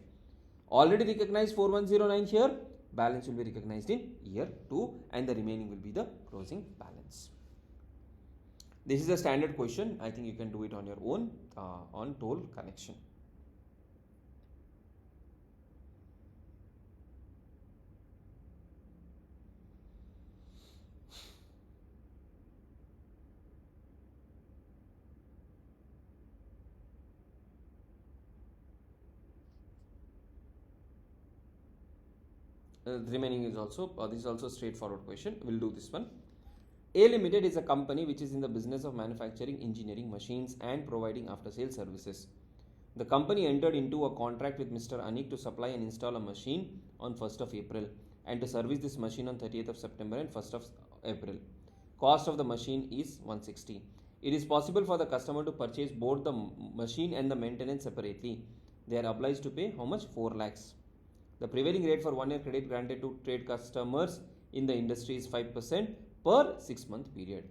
Already recognized 4109 here, balance will be recognized in year 2 and the remaining will be the closing balance. This is a standard question. I think you can do it on your own on toll connection. Remaining is also, this is also a straightforward question. We'll do this one. A Limited is a company which is in the business of manufacturing engineering machines and providing after-sales services. The company entered into a contract with Mr. Anik to supply and install a machine on 1st of April and to service this machine on 30th of September and 1st of April. Cost of the machine is 160. It is possible for the customer to purchase both the machine and the maintenance separately. They are obliged to pay how much? 4 lakhs. The prevailing rate for 1 year credit granted to trade customers in the industry is 5% per 6-month period.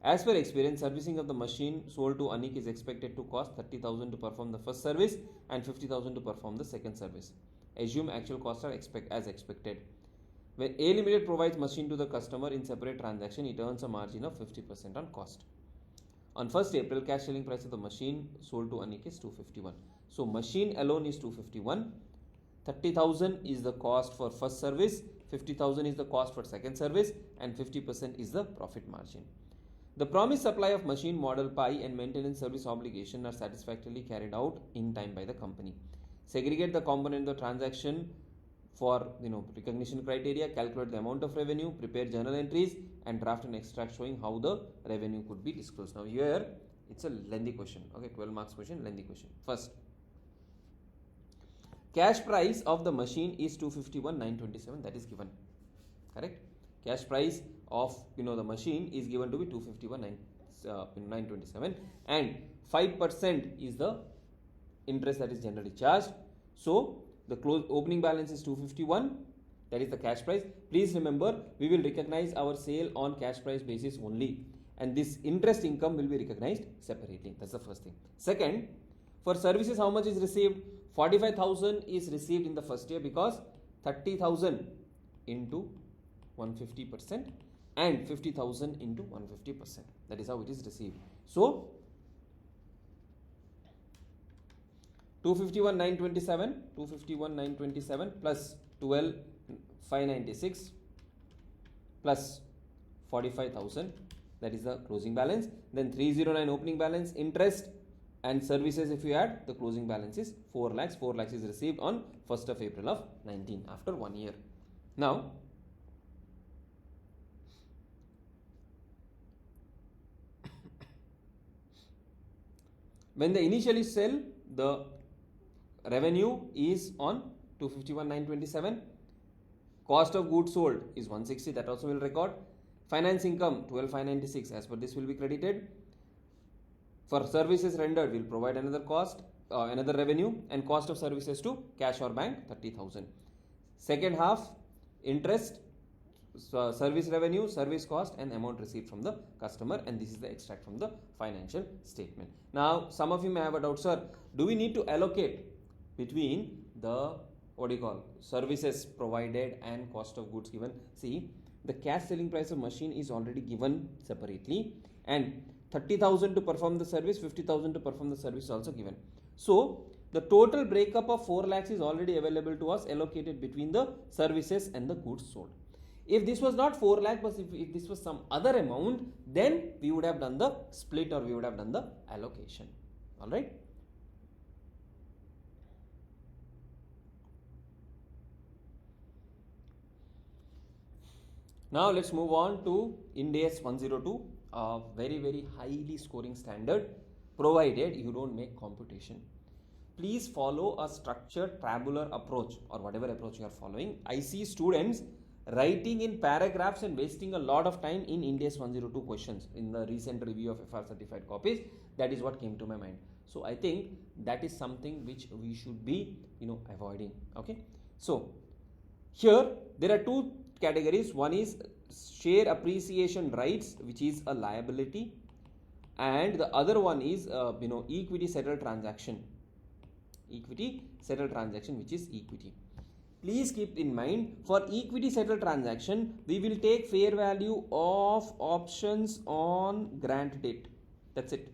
As per experience, servicing of the machine sold to Anik is expected to cost 30,000 to perform the first service and 50,000 to perform the second service. Assume actual costs are as expected. When A Limited provides machine to the customer in separate transaction, it earns a margin of 50% on cost. On 1st April, cash selling price of the machine sold to Anik is 251. So machine alone is 251. 30,000 is the cost for first service, 50,000 is the cost for second service, and 50% is the profit margin. The promised supply of machine model Pi and maintenance service obligation are satisfactorily carried out in time by the company. Segregate the component of the transaction for recognition criteria, calculate the amount of revenue, prepare journal entries, and draft an extract showing how the revenue could be disclosed. Now here it's a lengthy question. Okay, 12 marks question, lengthy question. First, cash price of the machine is 251,927, that is given, correct? Cash price of the machine is given to be 251,927 and 5% is the interest that is generally charged. So the opening balance is 251, that is the cash price. Please remember, we will recognize our sale on cash price basis only, and this interest income will be recognized separately. That's the first thing. Second, for services, how much is received? 45,000 is received in the first year because 30,000 into 150% and 50,000 into 150%. That is how it is received. So 251,927 plus 12,596 plus 45,000, that is the closing balance. Then 309 opening balance, interest and services, if you add, the closing balance is 4 lakhs. 4 lakhs is received on 1st of April of 19 after 1 year. Now, when they initially sell, the revenue is on 251,927. Cost of goods sold is 160, that also will record. Finance income 12,596, as per this will be credited. For services rendered, we will provide another cost, another revenue, and cost of services to cash or bank 30,000. Second half, interest, service revenue, service cost, and amount received from the customer, and this is the extract from the financial statement. Now, some of you may have a doubt, sir, do we need to allocate between the services provided and cost of goods given? See, the cash selling price of machine is already given separately, and 30,000 to perform the service, 50,000 to perform the service is also given. So the total breakup of 4 lakhs is already available to us, allocated between the services and the goods sold. If this was not 4 lakh, but if this was some other amount, then we would have done the split or we would have done the allocation. All right. Now let's move on to Ind AS 102. A very highly scoring standard, provided you don't make computation. Please follow a structured tabular approach or whatever approach you are following. I see students writing in paragraphs and wasting a lot of time in Ind AS 102 questions in the recent review of FR certified copies. That is what came to my mind. So I think that is something which we should be avoiding. Okay, so here there are two categories. One is share appreciation rights, which is a liability, and the other one is equity settled transaction, which is equity. Please keep in mind, for equity settled transaction we will take fair value of options on grant date. That's it.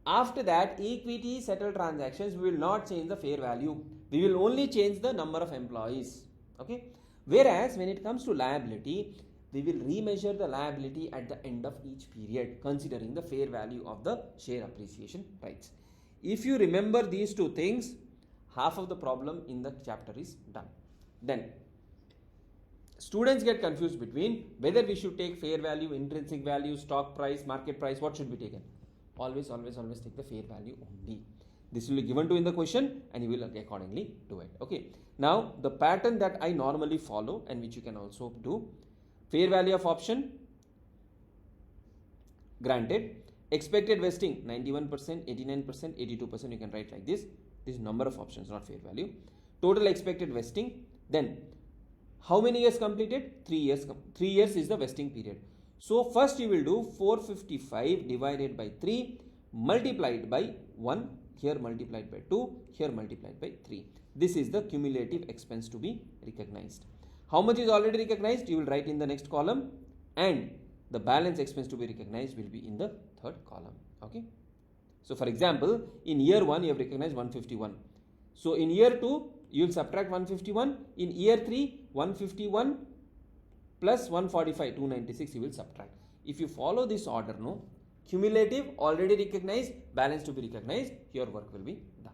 After that, equity settled transactions, we will not change the fair value, we will only change the number of employees. Okay, whereas when it comes to liability, we will remeasure the liability at the end of each period considering the fair value of the share appreciation rights. If you remember these two things, half of the problem in the chapter is done. Then students get confused between whether we should take fair value, intrinsic value, stock price, market price. What should be taken? Always take the fair value only. This will be given to in the question and you will accordingly do it. Okay, now the pattern that I normally follow and which you can also do: fair value of option granted, expected vesting 91%, 89%, 82%, you can write like this. This is number of options, not fair value. Total expected vesting, then how many years completed? 3 years. 3 years is the vesting period. So first you will do 455 divided by 3 multiplied by 1, here multiplied by 2, here multiplied by 3. This is the cumulative expense to be recognized. How much is already recognized? You will write in the next column, and the balance expense to be recognized will be in the third column. Okay. So for example, in year 1 you have recognized 151. So in year 2 you will subtract 151. In year 3 151 plus 145, 296 you will subtract. If you follow this order, no, cumulative already recognized, balance to be recognized, your work will be done.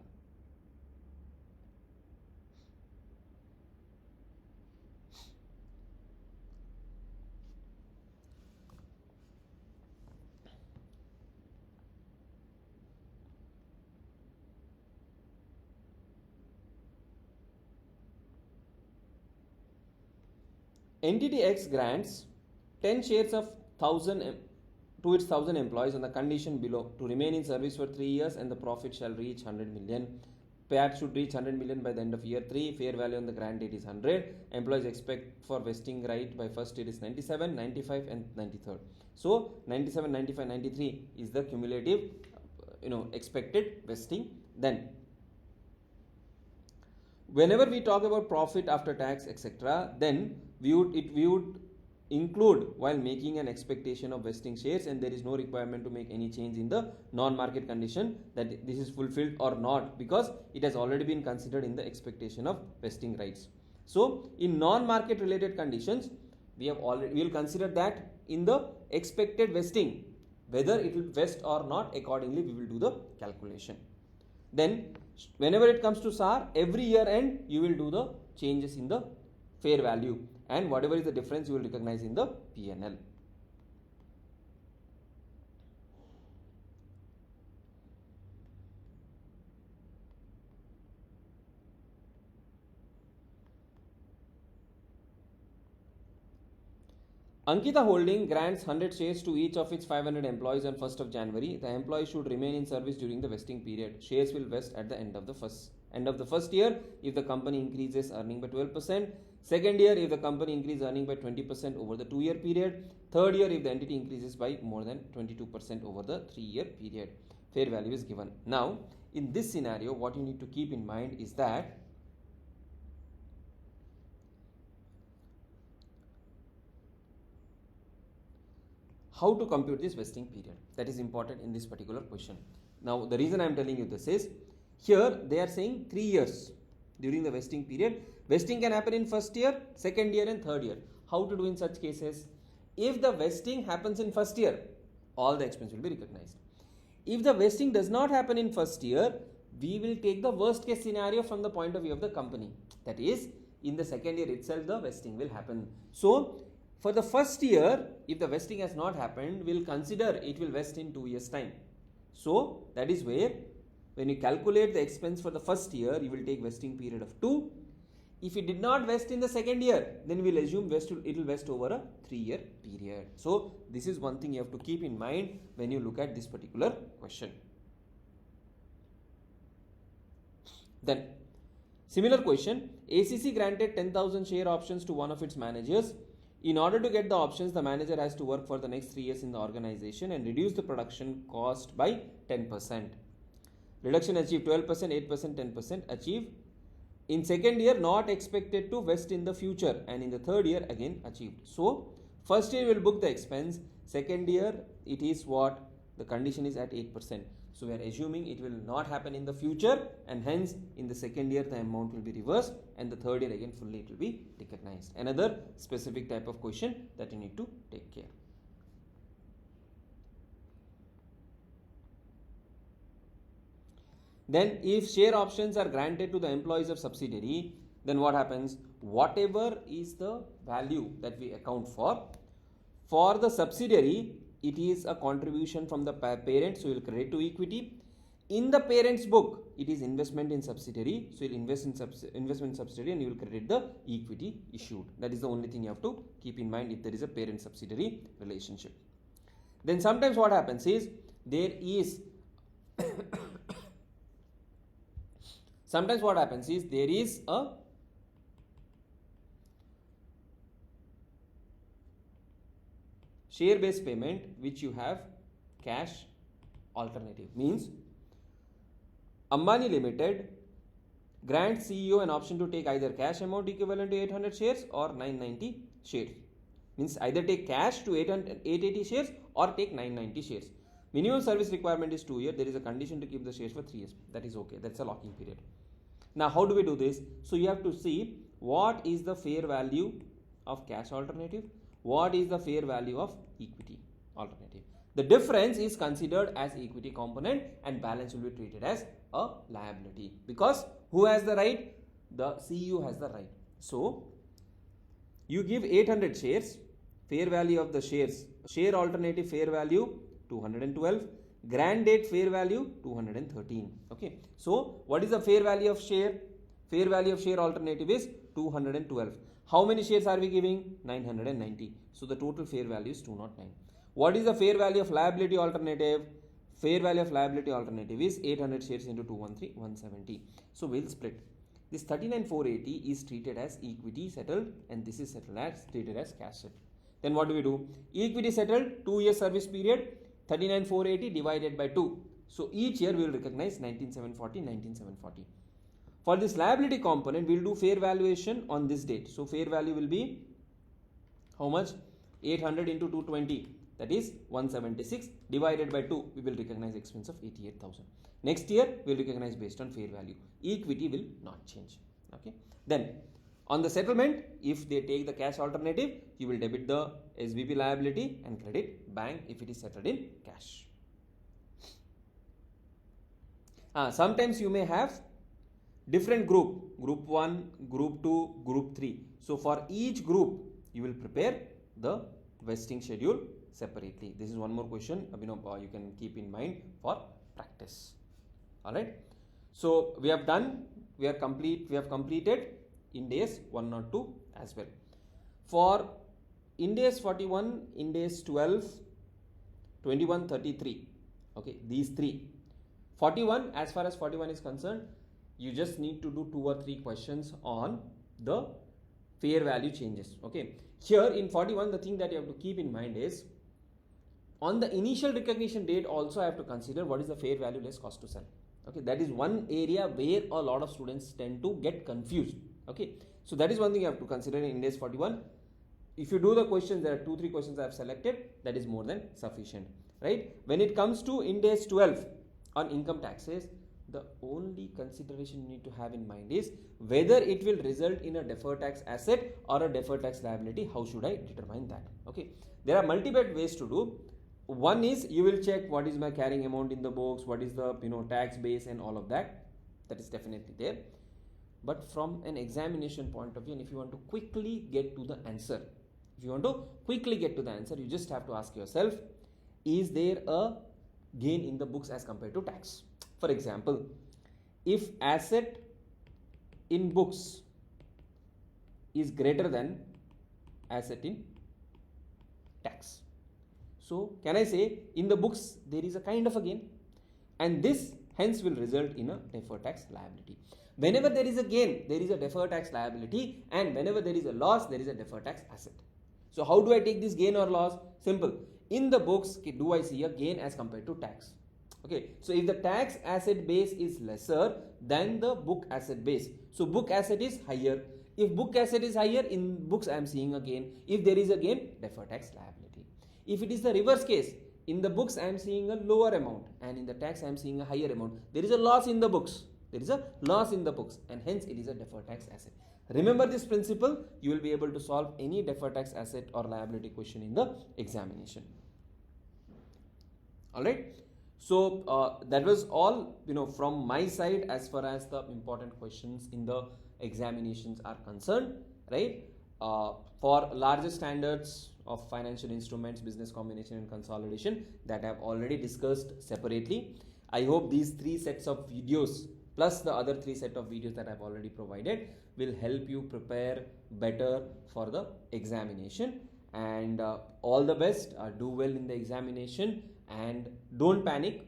Entity X grants 10 shares of 1000 to its 1000 employees on the condition below: to remain in service for 3 years and the profit shall reach 100 million. PAT should reach 100 million by the end of year 3. Fair value on the grant date is 100. Employees expect for vesting right by first year is 97, 95 and 93rd. So 97, 95, 93 is the cumulative expected vesting. Then whenever we talk about profit after tax, etc., then we would include while making an expectation of vesting shares, and there is no requirement to make any change in the non-market condition that this is fulfilled or not, because it has already been considered in the expectation of vesting rights. So in non-market related conditions, we will consider that in the expected vesting, whether it will vest or not, accordingly we will do the calculation. Then whenever it comes to SAR, every year end you will do the changes in the fair value, and whatever is the difference you will recognize in the P&L. Ankita Holding grants 100 shares to each of its 500 employees on 1st of January. The employees should remain in service during the vesting period. Shares will vest at the end of the first year if the company increases earning by 12%. Second year if the company increases earning by 20% over the 2-year period. Third year if the entity increases by more than 22% over the 3-year period. Fair value is given. Now in this scenario, what you need to keep in mind is that how to compute this vesting period. That is important in this particular question. Now the reason I am telling you this is, here they are saying 3 years during the vesting period. Vesting can happen in first year, second year and third year. How to do in such cases? If the vesting happens in first year, all the expense will be recognized. If the vesting does not happen in first year, we will take the worst case scenario from the point of view of the company. That is, in the second year itself the vesting will happen. So for the first year, if the vesting has not happened, we will consider it will vest in 2 years time. So that is where when you calculate the expense for the first year, you will take vesting period of 2. If it did not vest in the second year, then we'll assume it will vest over a 3-year period. So this is one thing you have to keep in mind when you look at this particular question. Then similar question, ACC granted 10,000 share options to one of its managers. In order to get the options, the manager has to work for the next 3 years in the organization and reduce the production cost by 10%. Reduction achieved 12%, 8%, 10% achieve. In second year, not expected to vest in the future, and in the third year again achieved. So first year will book the expense, second year it is what? The condition is at 8%. So we are assuming it will not happen in the future, and hence in the second year the amount will be reversed, and the third year again fully it will be recognized. Another specific type of question that you need to take care. Then if share options are granted to the employees of subsidiary, then what happens? Whatever is the value that we account for the subsidiary, it is a contribution from the parent, so you will credit to equity. In the parent's book, it is investment in subsidiary, so you will invest in investment subsidiary and you will credit the equity issued. That is the only thing you have to keep in mind if there is a parent subsidiary relationship. Then sometimes what happens is there is a share based payment which you have cash alternative. Means Ambani Limited grants CEO an option to take either cash amount equivalent to 800 shares or 990 shares. Means either take cash to 880 shares or take 990 shares. Minimum service requirement is 2 years. There is a condition to keep the shares for 3 years. That is okay. That's a locking period. Now how do we do this? So you have to see what is the fair value of cash alternative, what is the fair value of equity alternative. The difference is considered as equity component and balance will be treated as a liability, because who has the right? The CEO has the right. So you give 800 shares, fair value of the shares, share alternative fair value 212, grant date fair value 213. Okay, so what is the fair value of share? Fair value of share alternative is 212. How many shares are we giving? 990. So the total fair value is 209. What is the fair value of liability alternative? Fair value of liability alternative is 800 shares into 213, 170. So we'll split. This 39,480 is treated as equity settled and this is treated as cash settled. Then what do we do? Equity settled, 2 year service period, 39,480 divided by 2. So each year we will recognize 19,740, 19,740. For this liability component, we will do fair valuation on this date. So fair value will be how much? 800 into 220, that is 176 divided by 2. We will recognize expense of 88,000. Next year we will recognize based on fair value. Equity will not change. Okay. Then on the settlement, if they take the cash alternative, you will debit the SBP liability and credit bank if it is settled in cash. Sometimes you may have different group 1, group 2, group 3. So for each group you will prepare the vesting schedule separately. This is one more question you can keep in mind for practice. Alright, so we have completed Ind AS 102 as well. For Ind AS 41, Ind AS 12, 21, 33, okay, these three. 41, as far as 41 is concerned, you just need to do 2 or 3 questions on the fair value changes. Okay, here in 41, the thing that you have to keep in mind is on the initial recognition date also I have to consider what is the fair value less cost to sell. Okay, that is one area where a lot of students tend to get confused. Okay, so that is one thing you have to consider in Ind AS 41. If you do the questions, there are 2-3 questions I have selected, that is more than sufficient, right? When it comes to Ind AS 12 on income taxes, the only consideration you need to have in mind is whether it will result in a deferred tax asset or a deferred tax liability. How should I determine that? Okay, there are multiple ways to do. One is you will check what is my carrying amount in the books, what is the tax base and all of that. That is definitely there. But from an examination point of view, and if you want to quickly get to the answer, you just have to ask yourself, is there a gain in the books as compared to tax? For example, if asset in books is greater than asset in tax. So can I say in the books there is a kind of a gain, and this hence will result in a deferred tax liability. Whenever there is a gain, there is a deferred tax liability, and whenever there is a loss, there is a deferred tax asset. So how do I take this gain or loss? Simple. In the books, do I see a gain as compared to tax? Okay, so if the tax asset base is lesser than the book asset base, so book asset is higher. If book asset is higher, in books I am seeing a gain. If there is a gain, deferred tax liability. If it is the reverse case, in the books I am seeing a lower amount, and in the tax I am seeing a higher amount. There is a loss in the books. There is a loss in the books, and hence it is a deferred tax asset. Remember this principle, you will be able to solve any deferred tax asset or liability question in the examination. Alright, so that was all from my side as far as the important questions in the examinations are concerned, right? For larger standards of financial instruments, business combination and consolidation, that I have already discussed separately. I hope these 3 sets of videos plus the other 3 sets of videos that I have already provided will help you prepare better for the examination. And all the best, do well in the examination, and don't panic.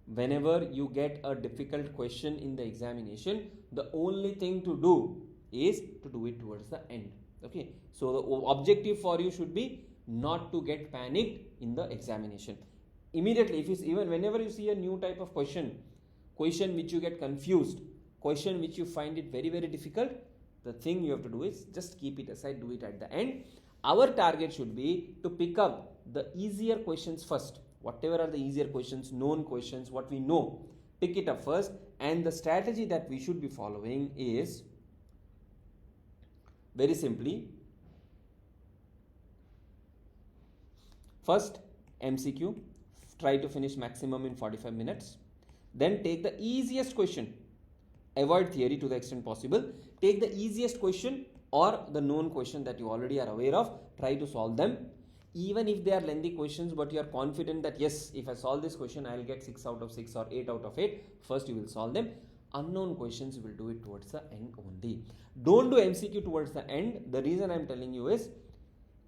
Whenever you get a difficult question in the examination, the only thing to do is to do it towards the end. Okay, so the objective for you should be not to get panicked in the examination. Immediately, even whenever you see a new type of question which you get confused, question which you find it very, very difficult, the thing you have to do is just keep it aside, do it at the end. Our target should be to pick up the easier questions first. Whatever are the easier questions, known questions, what we know, pick it up first. And the strategy that we should be following is very simply, first MCQ, try to finish maximum in 45 minutes. Then take the easiest question, avoid theory to the extent possible. Take the easiest question or the known question that you already are aware of, try to solve them. Even if they are lengthy questions, but you are confident that yes, if I solve this question, I will get 6 out of 6 or 8 out of 8. First you will solve them. Unknown questions you will do it towards the end only. Don't do MCQ towards the end. The reason I am telling you is,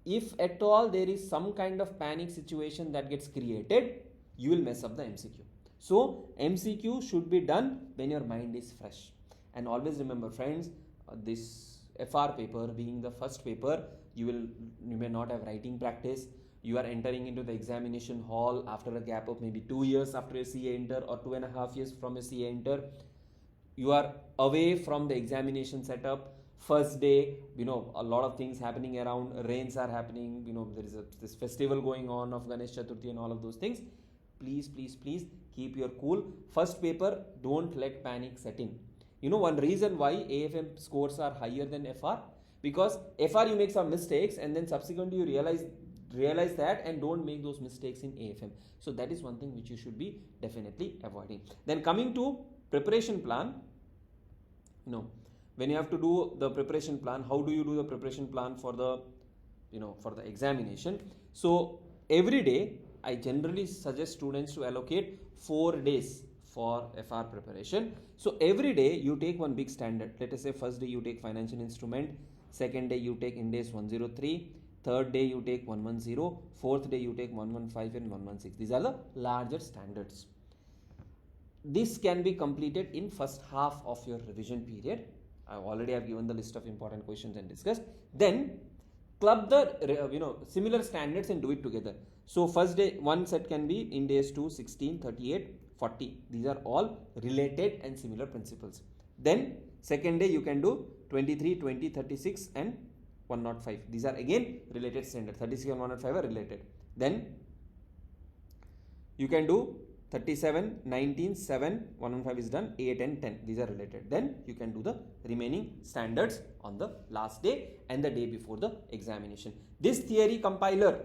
if at all there is some kind of panic situation that gets created, you will mess up the MCQ. So MCQ should be done when your mind is fresh. And always remember friends, this FR paper being the first paper, you may not have writing practice. You are entering into the examination hall after a gap of maybe 2 years after a CA enter, or 2.5 years from a CA enter. You are away from the examination setup. First day, a lot of things happening around, rains are happening, there is this festival going on of Ganesh Chaturthi and all of those things. Please, please, please keep your cool. First paper, don't let panic set in. One reason why AFM scores are higher than FR, because FR you make some mistakes and then subsequently you realize that and don't make those mistakes in AFM. So that is one thing which you should be definitely avoiding. Then coming to preparation plan, when you have to do the preparation plan, how do you do the preparation plan for the for the examination? So every day I generally suggest students to allocate 4 days for FR preparation. So every day you take one big standard. Let us say first day you take financial instrument, second day you take Ind AS 103, third day you take 110, fourth day you take 115 and 116. These are the larger standards. This can be completed in first half of your revision period. I already have given the list of important questions and discussed. Then club the similar standards and do it together. So first day one set can be Ind AS 2, 16, 38, 40. These are all related and similar principles. Then second day you can do 23, 20, 36 and 105. These are again related standard. 36 and 105 are related. Then you can do 37, 19, 7, 115 is done, 8 and 10. These are related. Then you can do the remaining standards on the last day and the day before the examination. This theory compiler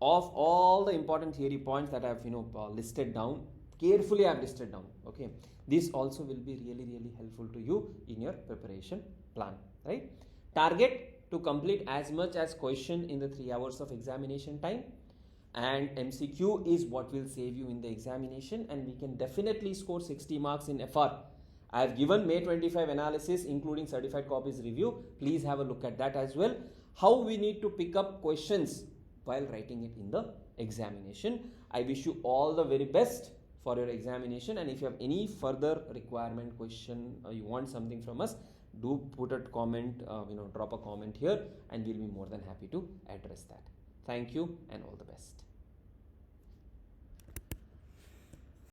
of all the important theory points that I have listed down, carefully I have listed down. Okay, this also will be really, really helpful to you in your preparation plan, right? Target to complete as much as question in the 3 hours of examination time, and MCQ is what will save you in the examination, and we can definitely score 60 marks in FR I have given May 25 analysis including certified copies review. Please have a look at that as well. How we need to pick up questions while writing it in the examination. I wish you all the very best for your examination, and if you have any further requirement, question, or you want something from us, do put a comment, drop a comment here, and we'll be more than happy to address that. Thank you and all the best.